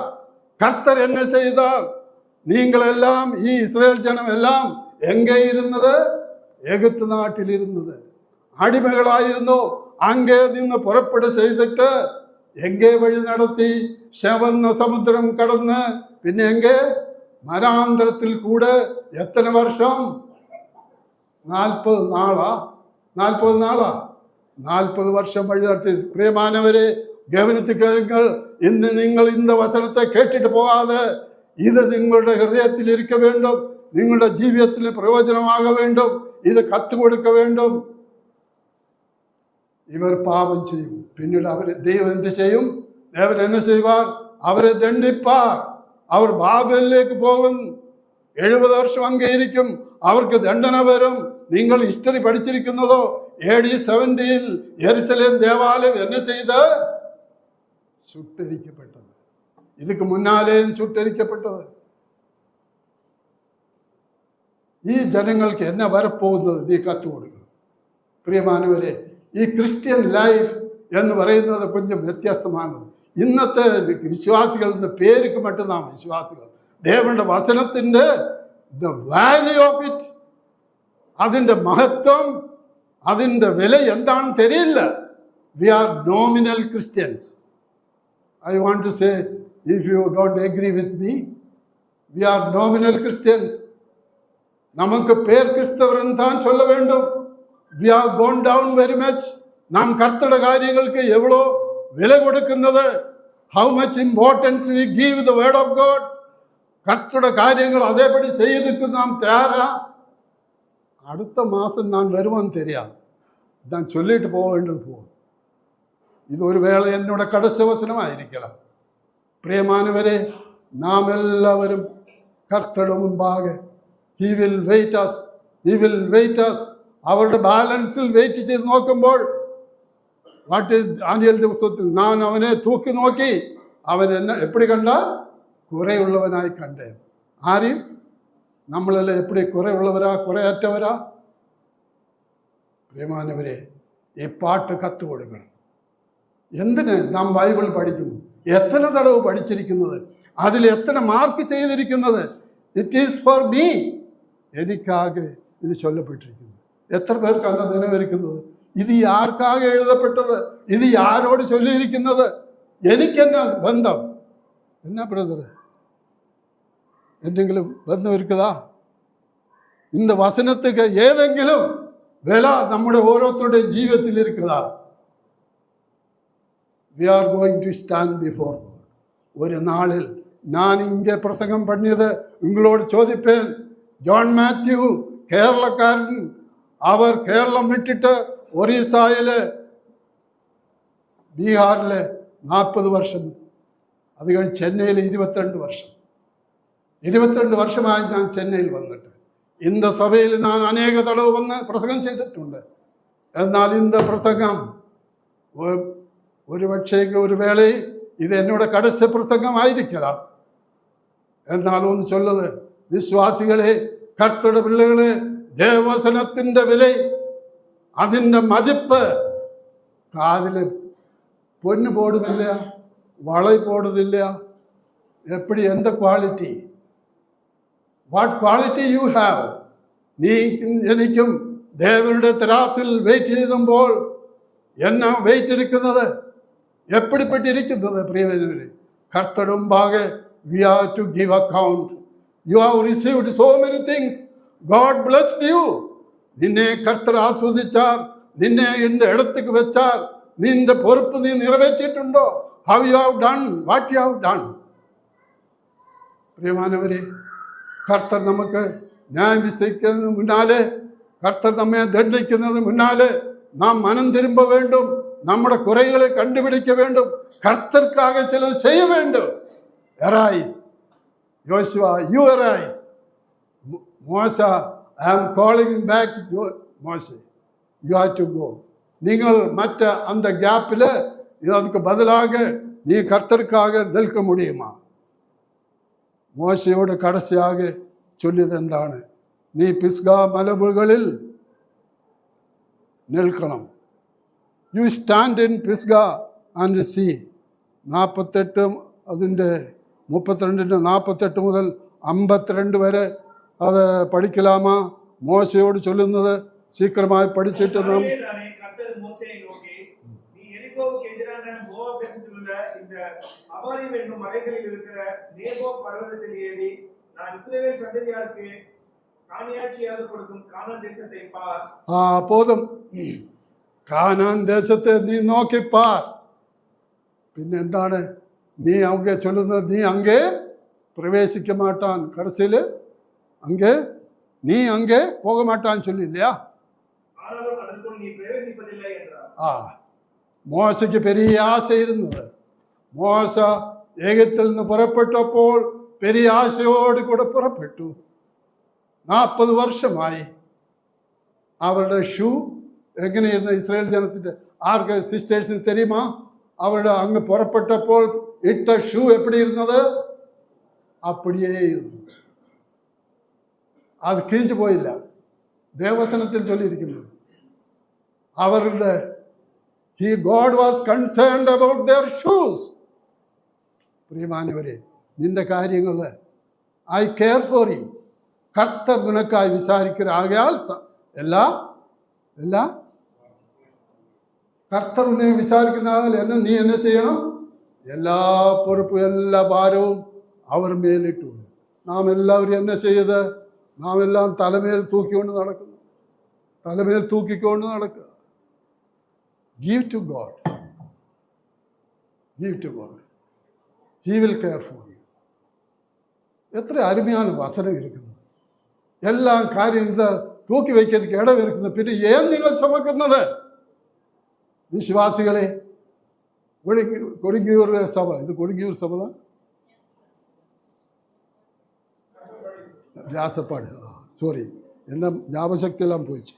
കർത്തർ എന്നെ ചെയ്താൽ, നിങ്ങളെല്ലാം ഈ ഇസ്രായേൽ ജനം എല്ലാം എங்கே ഇരുന്നത്? എഗത്ത് നാട്ടിലിരുന്നത്, അടിമകളായിരുന്നു. അങ്ങേ നിന്ന് പുറപ്പെട്ട് ചെയ്തിട്ട് എங்கே വഴി നടത്തി? ശവന്ന സമുദ്രം കടന്ന് പിന്നെ എங்கே? മരാന്തരത്തിൽ കൂടെ എത്ര വർഷം? 40 നാളാ? 40 വർഷം വഴി നടത്തി. പ്രിയമാനവരെ, ഗവനത്തിൽ കേൾങ്ങൾ. ഇന്ന് നിങ്ങൾ இந்த വചനത്തെ കേട്ടിട്ട് പോകാതെ ഇത് നിങ്ങളുടെ ഹൃദയത്തിൽ ഇരിക്ക വേണ്ടും, നിങ്ങളുടെ ജീവിതത്തിൽ പ്രയോജനമാക വേണ്ടും, ഇത് കത്തുകൊടുക്ക വേണ്ടും. ഇവർ പാപം ചെയ്യും, പിന്നീട് അവർ ദൈവം എന്ത് ചെയ്യും? ദേവൻ എന്നെ ചെയ്യുവാർ? അവരെ ദണ്ഡിപ്പാർ. അവർ ബാബേലിലേക്ക് പോകും, 70 വർഷം അംഗീകരിക്കും, അവർക്ക് ദണ്ഡന വരും. നിങ്ങൾ ഹിസ്റ്ററി പഠിച്ചിരിക്കുന്നതോ? AD 70 യെരുശലേം ദേവാലയം എന്നെ ചെയ്ത് ചുട്ടരിക്കപ്പെട്ടത്. ഇതൊക്കെ മുന്നാലെയും ചുട്ടരിക്കപ്പെട്ടത്. ഈ ജനങ്ങൾക്ക് എന്നെ വരപ്പോകുന്നത് നീ കത്ത് കൊടുക്കണം. പ്രിയമാനവരെ, ഈ ക്രിസ്ത്യൻ ലൈഫ് എന്ന് പറയുന്നത് കൊഞ്ചം വ്യത്യസ്തമാണ്. ഇന്നത്തെ വിശ്വാസികളുടെ പേർക്ക് മറ്റുന്നാണ് വിശ്വാസികൾ. ദേവന്റെ വചനത്തിൻ്റെ ദ വാല്യൂ ഓഫ് ഇറ്റ്, അതിൻ്റെ മഹത്വം, അതിൻ്റെ വില എന്താണെന്ന് തെരിയില്ല. We are nominal Christians. I want to say, if you don't agree with me, we are nominal Christians. നമുക്ക് പേർ ക്രിസ്തവരെന്ന് താൻ ചൊല്ല വേണ്ടും. We have gone down very much. നാം കർത്തരുടെ കാര്യങ്ങൾക്ക് എவ்வளோ വില കൊടുക്കുന്നത്. How much importance we give the word of God. കർത്തരുടെ കാര്യങ്ങൾ അതേപടി ചെയ്തിട്ട് നാം തയ്യാറാ. അടുത്ത മാസം ഞാൻ വരുമെന്ന് തരിക, ഞാൻ ചൊല്ലിയിട്ട് പോകേണ്ടത് പോകും. ഇതൊരു വേള എന്നോട് കടശവസനമായിരിക്കണം. പ്രിയമാനവരെ, നാം എല്ലാവരും കർത്തരുടെ മുമ്പാകെ ഹി വിൽ വെയിറ്റ് അസ്. അവരുടെ ബാലൻസിൽ വെയിറ്റ് ചെയ്ത് നോക്കുമ്പോൾ വാട്ട് ആനിയലിൻ്റെ പുസ്തകത്തിൽ ഞാൻ അവനെ തൂക്കി നോക്കി, അവൻ എന്നെ എപ്പടി കണ്ട? കുറയുള്ളവനായി കണ്ടേ. ആരെയും? നമ്മളെല്ലാം എപ്പടി കുറയുള്ളവരാ, കുറയറ്റവരാ? പ്രിയമാനവരെ, ഈ പാട്ട് കത്ത് കൊടുക്കണം. എന്തിന് നാം ബൈബിൾ പഠിക്കുന്നു? എത്ര തടവ് പഠിച്ചിരിക്കുന്നത്? അതിൽ എത്ര മാർക്ക് ചെയ്തിരിക്കുന്നത്? It is for me. എനിക്കാകെ ഇത് ചൊല്ലപ്പെട്ടിരിക്കുന്നു. എത്ര പേർക്ക് അന്ന് നിലനിൽക്കുന്നത്? ഇത് ആർക്കാകെ എഴുതപ്പെട്ടത്? ഇത് ആരോട് ചൊല്ലിയിരിക്കുന്നത്? എനിക്കെന്നാ ബന്ധം? എന്നാ ബ്രദറ്, എന്തെങ്കിലും ബന്ധം ഇരിക്കുതാ? இந்த വചനத்துக்கு ഏതെങ്കിലും വില നമ്മുടെ ഓരോരുത്തരുടെയും ജീവിതത്തിൽ ഇരിക്കുതാ? We are going to stand before God. ഒരു നാളിൽ ഞാൻ ഇങ്ങനെ പ്രസംഗം പണിയത് നിങ്ങളോട് ചോദിപ്പേൻ. ജോൺ മാത്യു കേരളക്കാരൻ, അവർ കേരളം വിട്ടിട്ട് ഒറീസയിലെ, ബീഹാറിലെ 40 വർഷം, അത് കഴിഞ്ഞ് ചെന്നൈയിൽ 22 വർഷം. 22 വർഷമായി ഞാൻ ചെന്നൈയിൽ വന്നിട്ട്. இந்த സഭയിൽ ഞാൻ അനേക തടവ് വന്ന് പ്രസംഗം ചെയ്തിട്ടുണ്ട്. എന്നാൽ இந்த പ്രസംഗം ഒരു പക്ഷേ ഒരു വേളയിൽ ഇത് എന്നോട് കടശ പ്രസംഗമായിരിക്കണം. എന്നാൽ ഒന്ന് ചൊല്ലത്, വിശ്വാസികളെ, കർത്തരുടെ പിള്ളകളെ, ദേവവചനത്തിൻ്റെ വില, അതിൻ്റെ മതിപ്പ് കാതിൽ പൊന്നു പോടുന്നില്ല, വള പോടുന്നില്ല. എപ്പടി, എന്ത quality, what quality you have? നീ എനിക്കും ദേവരുടെ തരാസിൽ വെയിറ്റ് ചെയ്യുമ്പോൾ എന്നാ വെയിറ്റ് ഇരിക്കുന്നത്, എപ്പിടിപ്പെട്ടിരിക്കുന്നത്? പ്രിയവരെ, കർത്തരുടെ മുമ്പാകെ we are to give account. You have received so many things. God blessed you. നിന്നെ കർത്തർ ആസ്വദിച്ചാൽ, നിന്നെ ഇന്ന് ഇടത്തേക്ക് വെച്ചാൽ, നിന്റെ പൊറുപ്പ് നീ നിറവേറ്റിയിട്ടുണ്ടോ? How you have done, what you have done. പ്രിയമാനവരെ, കർത്തർ നമുക്ക് ന്യായം വിധിക്കുന്നതിന് മുന്നാലെ, കർത്തർ നമ്മെ ദണ്ഡിക്കുന്നതിന് മുന്നാലെ നാം മനം തിരുമ്പ വേണ്ടും. നമ്മുടെ കുറവുകളെ കണ്ടുപിടിക്ക വേണ്ടും. കർത്തർക്കാകെ ചിലത് ചെയ്യ വേണ്ടും. അറൈസ് യോശുവ, യു അറൈസ്. മോശ, ഐ ആം കോളിംഗ് ബാക്ക് മോശ, യു ഹാവ് ടു ഗോ. நீங்கள் மற்ற அந்த கேப்பில் அதுக்கு பதிலாக நீ கர்த்தருக்காக நிற்க முடியுமா? മോശയോട് കടശയാക ചൊല്ലിയത് എന്താണ്? നീ പിസ്ഗാ മലമുകളിൽ നിൽക്കണം. You stand in Pisgah and see. 48 അതിൻ്റെ 32-48 മുതൽ 52 വരെ അത് പഠിക്കലാമാ? മോശയോട് ചൊല്ലുന്നത് சீக்கிரமாய் படிச்சுட்டு நாம் கர்த்தர் மோசேயை நோக்கி, நீ எரிகோவுக்கு எதிரான மோவாப் தேசத்தில் உள்ள இந்த அபாரிம் என்னும் மலைகளில் இருக்கிற நேபோ பர்வதத்தில் ஏறி நான் இஸ்ரவேல் சந்ததியாருக்கு காணியாட்சியாக கொடுக்கும் கானான் தேசத்தை பார். போதும். കാനാൻ ദേശത്തെ നീ നോക്കിപ്പാർ. പിന്നെ എന്താണ് നീ അങ്ങേ ചൊല്ലുന്നത്? നീ അങ്ങേ പ്രവേശിക്ക മാട്ടാൻ. കടസിൽ അങ്ങേ നീ അങ്ങേ പോക മാട്ടാൻ ചൊല്ലില്ല. മോശയ്ക്ക് പെരിയ ആശയിരുന്നത്. മോശ ഏകത്തിൽ നിന്ന് പുറപ്പെട്ടപ്പോൾ പെരിയ ആശയോട് കൂടെ പുറപ്പെട്ടു. 40 വർഷമായി. അവരുടെ ഷൂ എങ്ങനെയിരുന്നു? ഇസ്രായേൽ ജനത്തിൻ്റെ ആർക്ക് സിസ്റ്റേഴ്സിന് തെരിയുമാ? അവരുടെ അങ്ങ് പുറപ്പെട്ടപ്പോൾ ഇട്ട ഷൂ എപ്പടി ഇരുന്നത്? അപ്പടിയേ ഇരുന്നു. അത് കിഴിച്ചു പോയില്ല. ദേവസനത്തിൽ ചൊല്ലിയിരിക്കുന്നത് അവരുടെ God was concerned about their shoes. പ്രിയമാനവരെ, നിന്റെ കാര്യങ്ങൾ ഐ കെയർ ഫോർ യു. കർത്തർ നിനക്കായി വിചാരിക്കുകയാൽ എല്ലാ കർത്തർ നിന്നെ വിചാരിക്കുന്നതിൽ നീ എന്നെ ചെയ്യണം? എല്ലാ പൊറുപ്പും എല്ലാ ഭാരവും അവർ മേലിട്ടു. നാം എല്ലാവരും എന്നെ ചെയ്ത് നാം എല്ലാം തലമേൽ തൂക്കിക്കൊണ്ട് നടക്കുന്നു. തലമേൽ തൂക്കിക്കൊണ്ട് നടക്കുക. Give to God. Give to God. He will care for you. എത്ര അരുമയാണ് വസനം ഇരിക്കുന്നത്. എല്ലാം കാര്യം ഇത് തൂക്കി വയ്ക്കുന്നതിന് ഇടവിരിക്കുന്നത്. പിന്നെ നിങ്ങൾ ചുമക്കുന്നത്? വിശ്വാസികളെ, കൊടുങ്ങിയൂർ സഭ, ഇത് കൊടുങ്ങിയൂർ സഭ വ്യാസപ്പാട്, സോറി, എന്നെ ஞாபகசக்தியெல்லாம் போயிடுச்சு.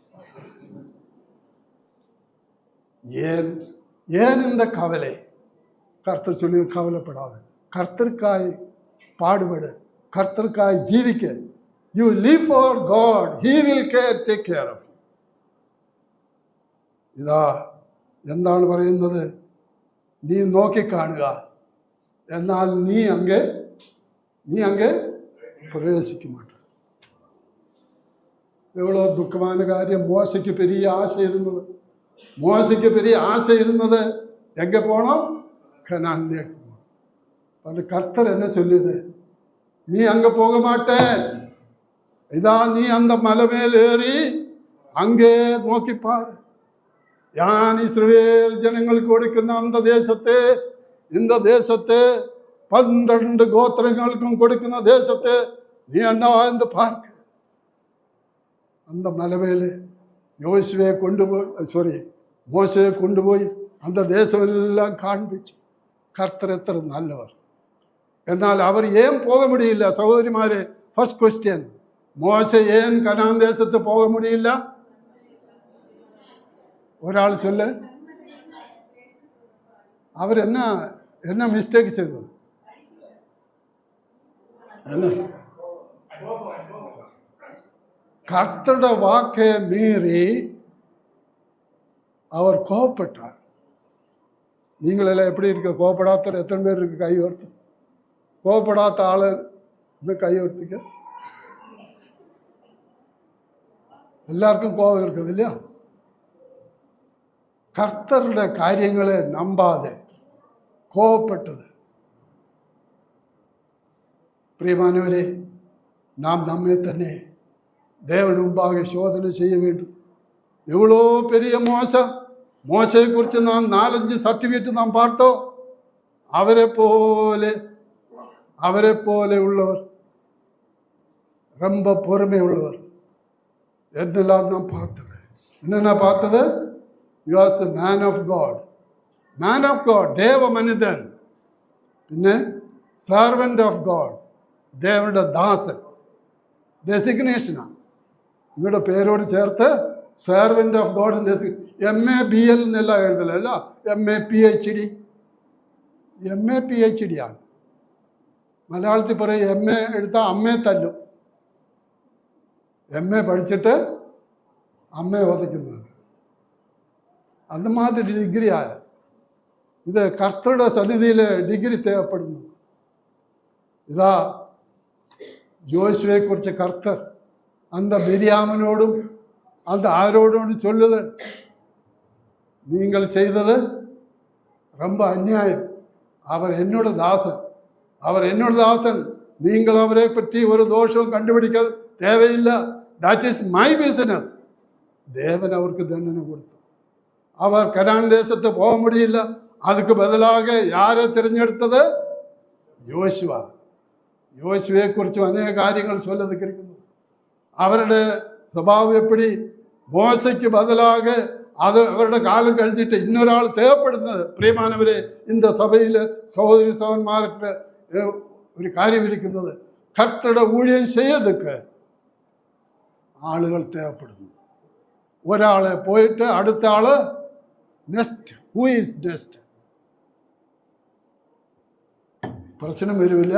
ஏன் இந்த கவலை? கர்த்தர் சொல்லி கவலைப்படாது. கர்த்தருக்காய் பாடுபடு. கர்த்தருக்காய் ஜீவிக்க. You live for God. He will take care of. ഇതാ എന്താണ് പറയുന്നത്? നീ നോക്കിക്കാണുക, എന്നാൽ നീ അങ്ങേ പ്രവേശിക്കും മാട്ട. എവ്വളോ ദുഃഖமான കാര്യം. മോശയ്ക്ക് പെരിയ ആശയിരുന്നത്. മോശയ്ക്ക് പെരിയ ആശയിരുന്നത് എங்கே പോകണം? കനാനിലേക്ക് പോകണം. പണ്ട് കർത്തർ എന്നെ ചൊല്ലിയത്, നീ അങ്ങ് പോക മാട്ടേ. ഇതാ നീ അന്ത മലമേലേറി അങ്ങേ നോക്കിപ്പാർ. ഞാൻ ഇസ്രായേൽ ജനങ്ങൾക്ക് കൊടുക്കുന്ന இந்த தேசத்தை 12 கோத்திரங்களுக்கும் கொடுക്കുന്ന ദേശത്തെ നീ എന്നാ പാർക്ക്. அந்த മലമേല് യോശുവയെ കൊണ്ടുപോയി, മോശയെ കൊണ്ടുപോയി அந்த ദേശമെല്ലാം കാണിപ്പിച്ചു. കർത്തർ എത്ര നല്ലവർ. എന്നാൽ അവർ പോക മുടിയില്ല? സഹോദരിമാരെ, ഫസ്റ്റ് ക്വസ്റ്റ്യൻ, മോശ കനാൻ ദേശത്ത് പോക മുടിയില്ല? ഒരാൾ ചൊല്ല്. അവരെന്നാ മിസ്റ്റേക്ക് ചെയ്തത്? കർത്തരുടെ വാക്കെ മീറി അവർ கோபப்பட்டார். நீங்களெல்லாம் எப்படி இருக்க? கோபப்படாத எத்தனை பேர் இருக்கு? கை உயர்த்து. கோபப்படாத ஆளு இன்னும் கை உயர்த்திக்க. எல்லாருக்கும் கோபம் இருக்குது இல்லையா? കർത്തരുടെ കാര്യങ്ങളെ നമ്പാതെ കോപപ്പെട്ടത്. പ്രിയമാനവരെ, നാം നമ്മെ തന്നെ ദേവന് മുമ്പാകെ ശോധന ചെയ്യ വേണ്ടും. എവ്വളോ പെരിയ മോശയെക്കുറിച്ച് നാം 4-5 സർട്ടിഫിക്കറ്റ് നാം പാർത്തോ. അവരെ പോലെ அவரை போல உள்ளவர், ரொம்ப பொறுமை உள்ளவர் என்னெல்லாம் தான் பார்த்தது. என்னென்ன பார்த்தது? You are a man of God, man of God, தேவ மனிதன். പിന്നെ സർവൻ്റ് ഓഫ് ഗോഡ്, ദേവന്റെ ദാസൻ, ഡെസിഗ്നേഷനാണ്. നിങ്ങളുടെ പേരോട് ചേർത്ത് സെർവൻ്റ് ഓഫ് ഗോഡ് MABL എന്നല്ല എഴുതലല്ല, MA-PhD. MA-PhD ആണ്. മലയാളത്തിൽ പറയും MA എടുത്താൽ അമ്മയെ തല്ലും. MA പഠിച്ചിട്ട് അമ്മയെ വധിക്കുന്നതാണ്. അതുമാതിരി ഡിഗ്രി ആയ ഇത് കർത്തരുടെ സന്നിധിയിൽ ഡിഗ്രി തേവപ്പെടുന്നു. ഇതാ യോശുവയെക്കുറിച്ച് കർത്തർ அந்த மிரியாமனோடும் அந்த ஆரோடும் சொல்லுது, நீங்கள் செய்தது ரொம்ப அநியாயம். அவர் என்னோட தாசன், அவர் என்னோட தாசன். நீங்கள் அவரை பற்றி ஒரு தோஷம் கண்டுபிடிக்க தேவையில்லை. That is my business. ദേവൻ അവർക്ക് ദണ്ഡന കൊടുത്തു. അവർ കനാൻ ദേശത്ത് പോകാൻ முடியல. அதுக்கு பதிலாக யாரை തിരഞ്ഞെടുത്തത്? യോശുവ. യോശുവയെക്കുറിച്ച് അനേക കാര്യങ്ങൾ சொல்லதுக்கிருക്കുന്നു. അവരുടെ സ്വഭാവം എപ്പടി? മോശയ്ക്ക് பதிலாக അത് അവരുടെ കാലം കഴിഞ്ഞിട്ട് ഇന്നൊരാൾ തേവപ്പെടുന്നത്. പ്രിയമാനവരെ, இந்த സഭയിൽ സഹോദരി സഹോദരന്മാർക്ക് ഒരു കാര്യം ഇരിക്കുന്നത്, കർത്തരുടെ ഊഴിയം ചെയ്യതൊക്കെ ആളുകൾ തേവപ്പെടുന്നു. ഒരാളെ പോയിട്ട് അടുത്ത ആള് നെക്സ്റ്റ്. Who is next? പ്രശ്നം വരുമില്ല.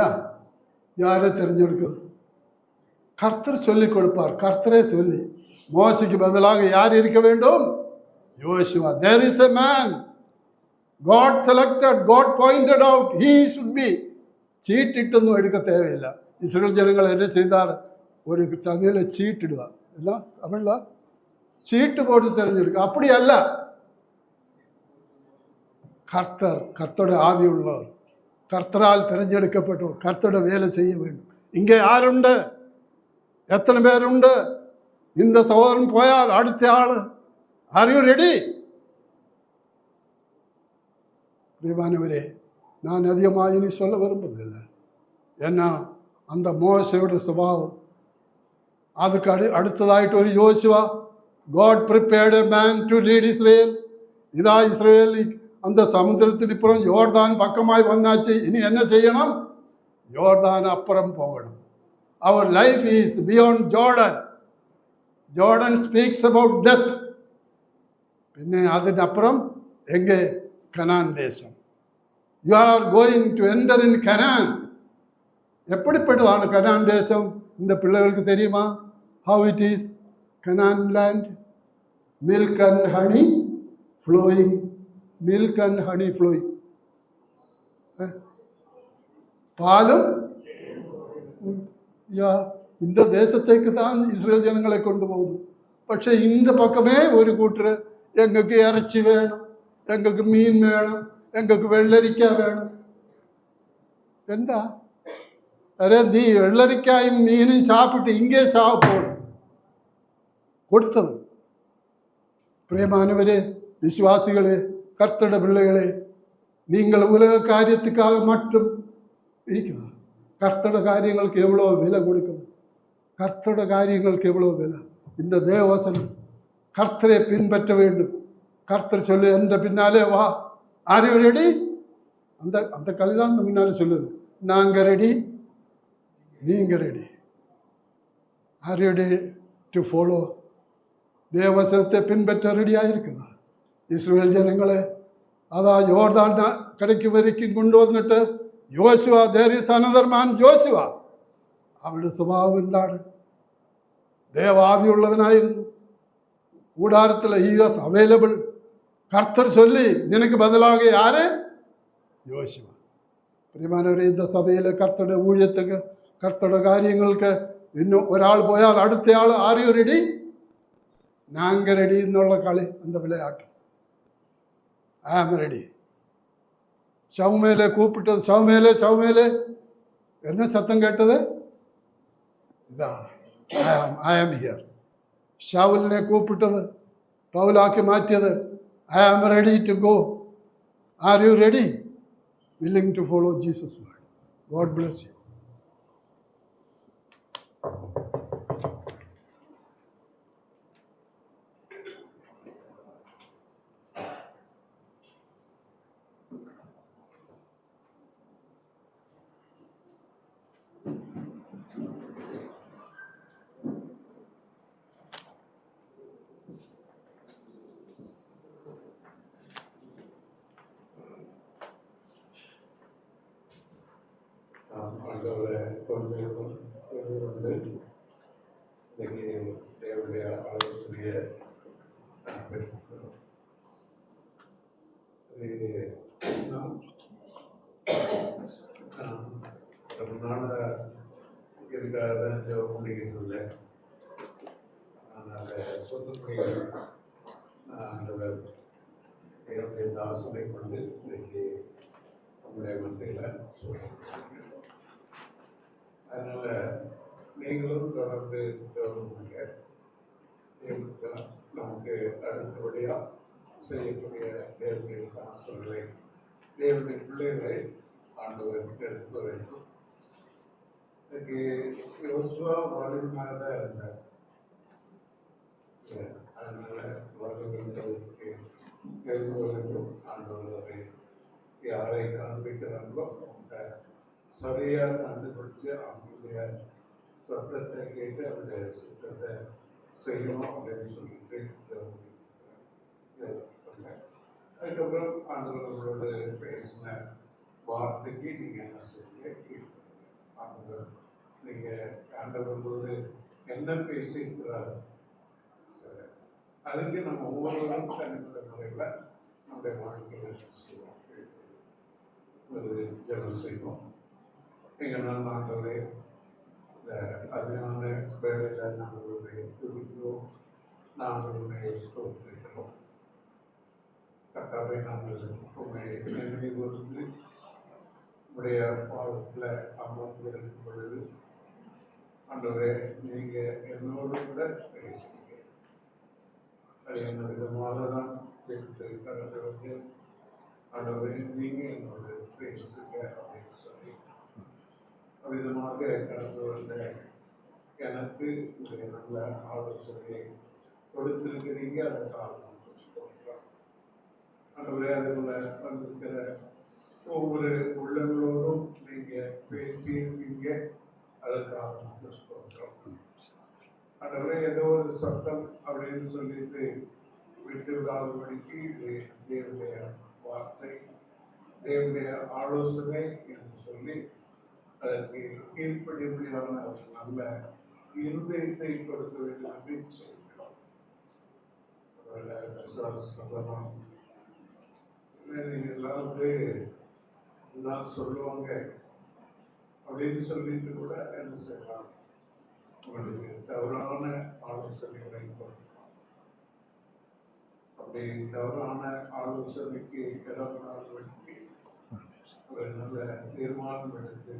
யாரை തിരഞ്ഞെടുക്കുന്നത്? கர்த்தர் சொல்லிக் கொடுப்பார். கர்த்தரே சொல்லி, மோசைக்கு பதிலாக யார் இருக்க வேண்டும்? யோசுவா. There is a man God selected, God pointed out, he should be. ചീട്ടിട്ടൊന്നും എടുക്ക தேவைയില്ല. ഇസ്രായേൽ ജനങ്ങൾ എന്നെ ചെയ്താൽ ഒരു ചങ്ങയിൽ ചീട്ടിടുക, എല്ലാം അവള ചീട്ട് പോട്ട് തിരഞ്ഞെടുക്കുക. അപ്പടിയല്ല. കർത്തർ, കർത്തരുടെ ആവിയുള്ളവർ, കർത്തരാൽ തിരഞ്ഞെടുക്കപ്പെട്ടു കർത്തരുടെ വേല ചെയ്യ வேண்டும். ഇங்கே ആരുണ്ട്? എത്ര പേരുണ്ട്? இந்த സഹോദരൻ പോയാൽ അടുത്ത ആള്. Are you ready? പ്രിയമാനവരെ, நான் அதிகமாக இனி சொல்ல விரும்புவதில்லை. ஏன்னா அந்த மோசையோட சுபாவம். அதுக்கு அடுத்ததாயிட்டு ஒரு Yosuva. God prepared a man to lead Israel. இதா இஸ்ரேல் அந்த சமுத்திரத்தின் இப்புறம் யோர்தான் பக்கமாய் வந்தாச்சு. இனி என்ன செய்யணும்? யோர்தான் அப்புறம் போகணும். Our life is beyond Jordan. Jordan speaks about death. പിന്നെ അതിനപ്പുറം എங்கே? കനാൻ ദേശം. You are going to enter in Canaan. எப்படிப்பட்டതാണ് കനാൻ ദേശം? இந்த பிள்ளைகளுக்கு தெரியுமா? How it is? Canaan land, milk and honey flowing. Milk and honey flowing. പാലും இந்த தேசத்துக்கு தான் இஸ்ரேல் ஜனங்களை கொண்டு போகுது. പക്ഷേ இந்த பக்கமே ஒரு கூட்டுரு எங்களுக்கு இறைச்சி வேணும், எங்களுக்கு மீன் வேணும், எங்களுக்கு വെള്ളരിക്ക വേണം. എന്താ? അരെ നീ വെള്ളരിക്കായും മീനും സാപ്പിട്ട് ഇங்கே സാപ്പോഴും കൊടുത്തത്. പ്രിയമാനവരെ, വിശ്വാസികളെ, കർത്തരുടെ പിള്ളകളെ, നിങ്ങൾ ഉലക കാര്യத்துக்காக மட்டும் ഇരിക്കുക. கர்த்தருடைய காரியங்களுக்கு எவ்வளோ விலை கொடுக்கணும்? கர்த்தருடைய காரியங்களுக்கு எவ்வளோ விலை? இந்த தேவவசனம், கர்த்தரை பின்பற்ற வேண்டும். கர்த்தர் சொல்லு, என்ற பின்னாலே வா. Are you ready? அந்த அந்த கலிதான் முன்னாலே சொல்லுது, நாங்கள் ரெடி, நீங்கள் ready. Are you ready to follow? தேவவசனத்தை பின்பற்ற ரெடியாக இருக்குதா? இஸ்ரேல் ஜனங்களே, അതാ യോർദാൻ കരയ്ക്ക് വരയ്ക്കും കൊണ്ടുവന്നിട്ട് യോശുവ, there is another man Joshua. അവരുടെ സ്വഭാവം എന്താണ്? ദേവാവിയുള്ളവനായിരുന്നു. കൂടാരത്തിൽ he was available. കർത്തർ ചൊല്ലി, നിനക്ക് ബദലാകെ ആര്? യോശുവ. പ്രിയമാനവരെ, இந்த സഭയിലെ കർത്തരുടെ ഊഴിയത്തേക്ക്, കർത്തരുടെ കാര്യങ്ങൾക്ക് ഇന്നും ഒരാൾ പോയാൽ അടുത്തയാൾ ആർ യു റെഡി? നാങ്ക റെഡി എന്നുള്ള കളി, அந்த വിളയാട്ടം. I am ready. ஷவுமேலே கூப்பிட்டது, ஷவுமேலே ஷவுமேலே. என்ன சத்தம் கேட்டது? இதா, I am here. ஷவுலிനെ கூப்பிட்டது, പൗലാക്കി മാറ്റിയത്. I am ready to go. Are you ready? Willing to follow Jesus' word. God bless you. ஆண்டவரை கொஞ்சம் வந்து இன்னைக்கு தேவனுடைய ஆலோசனையை பெற்றுக்கிறோம். ரொம்ப நாளாக இதுக்காக தான் ஜெபம் பண்ணிக்கிட்டு இருந்தேன். நான் அதை சொல்லக்கூடிய ஆண்டவர் என்னுடைய தாசனை கொண்டு இன்னைக்கு நம்முடைய மத்தியில் சொல்கிறேன். அதனால் நீங்களும் தொடர்ந்து ஜெபம் பண்ணுங்க. நமக்கு அடுத்தபடியாக செய்யக்கூடிய தேவனுடைய தாசர்களை தேவனுடைய பிள்ளைகளை ஆண்டவர் எடுக்க வேண்டும். இன்னைக்கு யோசுவா வலிமையாக தான் இருந்தார். அதனால வருகிறவர்களுக்கு எழுத வேண்டும். ஆண்டவரை யாரை காண்பிக்கிறாங்களோ அவங்க சரியாக கண்டுபிடிச்சு அவங்களுடைய சத்தத்தை கேட்டு அவருடைய சித்தத்தை செய்யணும் அப்படின்னு சொல்லிட்டு அதுக்கப்புறம் ஆண்டவர்களோடு பேசின வார்த்தைக்கு நீங்கள் என்ன செய்ய ஆண்டவர் நீங்கள் ஆண்டவர்களோடு என்ன பேசியிருக்கிறார் அதுக்கு நம்ம ஒவ்வொருவரும் தனிப்பட்ட முறையில் நம்முடைய வாழ்க்கையில் செய்வோம். ஒரு ஜெபம் செய்வோம். எங்கள் நல்ல ஆண்டவரே, இந்த அருமையான வேலையில் நாங்களுடைய துதிக்கிறோம், நாங்களுடைய ஸ்தோத்திரிக்கிறோம். கர்த்தாவே, நாங்கள் உண்மை நினைவுகூர்ந்து உடைய பாவத்தில் அமர்ந்திருக்கும் பொழுது ஆண்டவரே நீங்கள் என்னோடு கூட பேசுகிறீங்க. அது என்ன விதமாக தான் தெரிந்து கடந்து வந்து ஆண்டவரே நீங்கள் என்னோடு பேசுங்க அப்படின்னு சொல்லி அவ்விதமாக கடந்து வந்த எனக்கு உடைய நல்ல ஆலோசனையை கொடுத்திருக்கிறீங்க. அதற்காக சொல்கிறோம். ஆண்டவரே, அதுபோல வந்திருக்கிற ஒவ்வொரு உள்ளங்களோடும் நீங்கள் பேசியிருக்கீங்க. அதற்காக சொல்கிறோம். ஆண்டவரே, ஏதோ ஒரு சட்டம் அப்படின்னு சொல்லிட்டு விட்டு விடாதபடிக்கு இது தேவனுடைய வார்த்தை, தேவனுடைய ஆலோசனை என்று சொல்லி அதற்கு கீழ்ப்படியான ஒரு நல்ல இருதயத்தை கொடுக்க வேண்டும் என்று சொல்கிறோம். சொல்லலாம் எல்லாரும் சொல்லுவாங்க அப்படின்னு சொல்லிட்டு கூட என்ன செய்யலாம், உங்களுக்கு தவறான ஆலோசனைகளை கொடுக்கலாம். அப்படி தவறான ஆலோசனைக்கு இடப்படாதபடிக்கு ஒரு நல்ல தீர்மானம் எடுத்து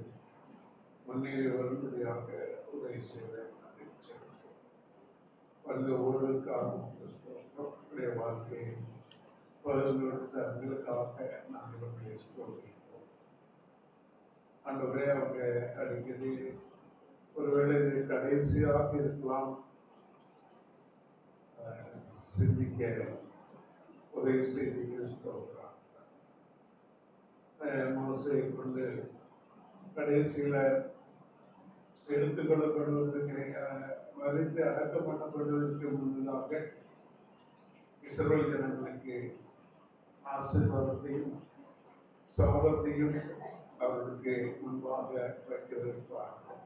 முன்னேறி வரும்படியாக உதவி செய்வேன். வந்து ஒவ்வொருவருக்காக வாழ்க்கையை பகிர்ந்தெடுத்த அவங்களுக்காக நாங்கள் பேசிக்கொண்டிருக்கிறோம். அந்த ஒரே அவங்க அடிக்கடி ஒருவேளை இது கடைசியாக இருக்கலாம், சிந்திக்க உதவி செய்து சொல்கிறாங்க. மோசையை கொண்டு கடைசியில் எடுத்துக்கொள்ளப்படுவதற்கு மறித்து அடக்கப்படப்படுவதற்கு முன்னதாக இஸ்ரவேல் ஜனங்களுக்கு ஆசீர்வாதத்தையும் சாபத்தையும் அவர்களுக்கு முன்பாக வைத்திருப்பார்கள்.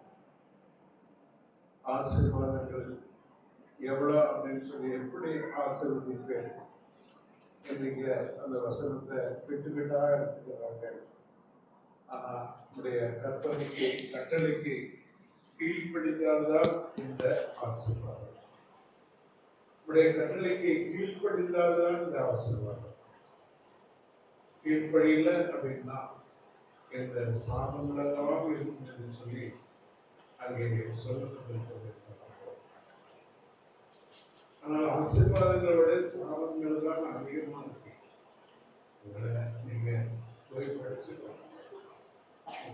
ஆசீர்வாதங்கள் எவ்வளோ அப்படின்னு சொல்லி எப்படி ஆசீர்வதிப்பேன் இன்னைக்கு அந்த வசனத்தை விட்டுக்கிட்டாக எடுத்துக்கிறாங்க. ஆனால் நம்முடைய கட்டளைக்கு கீழ்ப்படிந்தால்தான் இந்த ஆசீர்வாதம். நம்முடைய கட்டளைக்கு கீழ்ப்படிந்தால்தான் இந்த ஆசீர்வாதம். கீழ்ப்படியில அப்படின்னா இந்த சாபங்களெல்லாம் இருக்கும் என்று சொல்லி அங்கே சொல்லப்பட்டிருக்கிறது. ஆனால் ஆசீர்வாதங்களை விட சாபங்கள் தான் அதிகமாக இருக்கு. நீங்க போய் படிச்சுக்கோங்க.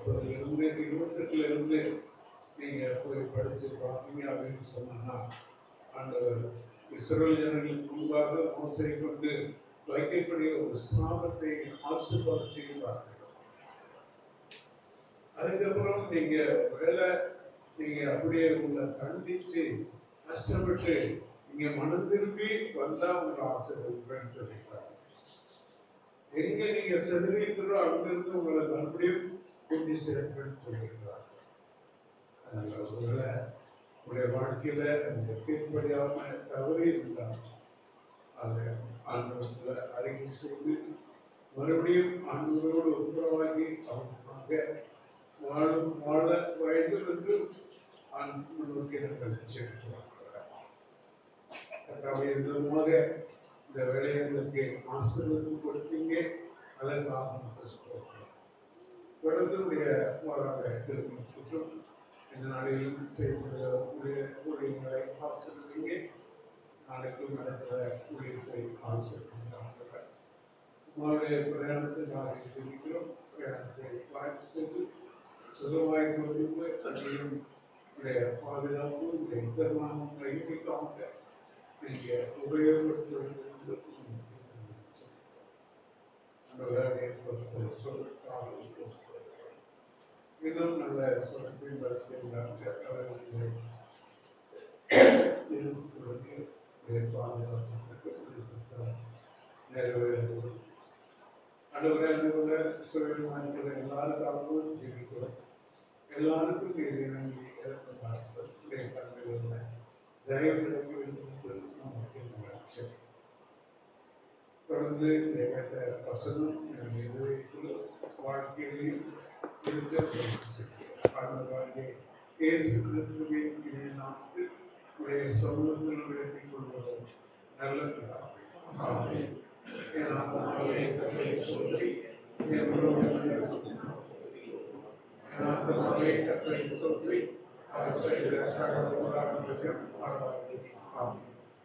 30 28 நீங்க போய் படிச்சு பார்த்தீங்க அப்படின்னு சொன்னா ஆண்டவர் இஸ்ரவேல் ஜனங்களுக்கு முன்பாக மோசையை கொண்டு வைக்கக்கூடிய ஒரு சாபத்தை ஆசீர்வாதத்தையும் பார்க்கிறோம். அதுக்கப்புறம் நீங்க வேலை நீங்க அப்படியே உங்களை கண்டிச்சு கஷ்டப்பட்டு நீங்க மனம் திரும்பி வந்தா உங்களை ஆசீர்வதிப்பேன்னு சொல்லியிருக்காங்க. எங்க நீங்க செதறிக்கிறோ அங்கிருந்து உங்களை மறுபடியும் கொண்டு சேர்ப்பேன்னு சொல்லியிருக்காங்க. அதனால ஒருவேளை உங்களுடைய வாழ்க்கையில அந்த கீழ்ப்படியாம தவறி இருந்தால் அதை ஆண்டவர்களை அறிக்கை செய்து மறுபடியும் ஆண்டவரோடு ஒப்புரவாகி அவர்களுக்காக வாழ வேண்டும் என்று நோக்கி நாங்கள் செலுத்துவோம். விதமாக இந்த வேலைகளுக்கு ஆசீர்வாதம் கொடுத்தீங்க. அதற்காக தொடர்ந்துடைய போராட திருமணத்துக்கும் இந்த நாளிலும் செய்யப்படுகிற ஊழியர்களை ஆசீர்வதிங்க. நாளைக்கும் நடக்கிற ஊழியத்தை ஆசீர்வதிக்கிறார்கள். உங்களுடைய பிரயாணத்துக்காக ஜெபிக்கிறோம். பிரயாணத்தை பார்த்து சென்று சுகமாய் கொண்டு அதையும் பாதுகாப்பு எந்தமானம் கைவிக்காக நீங்கள் உபயோகப்படுத்த வேண்டும் என்று இன்னும் நல்ல சொற்பின் அவர்களை நிறைவேறும். அலுவலக சுயமானவர்கள் எல்லாருக்காகவும் ஜெபிக்கிறோம். எல்லாருக்கும் இறைவனை இறக்கமாக கண்களில் தயவு கிடைக்க வேண்டும் என்று நமக்கு நினைச்சேன். தொடர்ந்து கேட்ட வசனம் என்னுடைய இதயத்தில் வாழ்க்கையிலையும் இருக்க வாழ்க்கை இயேசு கிறிஸ்துவின் இணைய நாட்டில் உடைய சமூகத்தில் வேண்டிக் கொள்வதும் நல்ல பிதாவே. ஆமென். என் ஆத்மாவே கர்த்தரை ஸ்தோத்திரி. என் ஆத்மாவே கர்த்தரை ஸ்தோத்திரி. அவர் செய்த சகல உபகாரங்களையும் பாராட்டி. ஆமென்.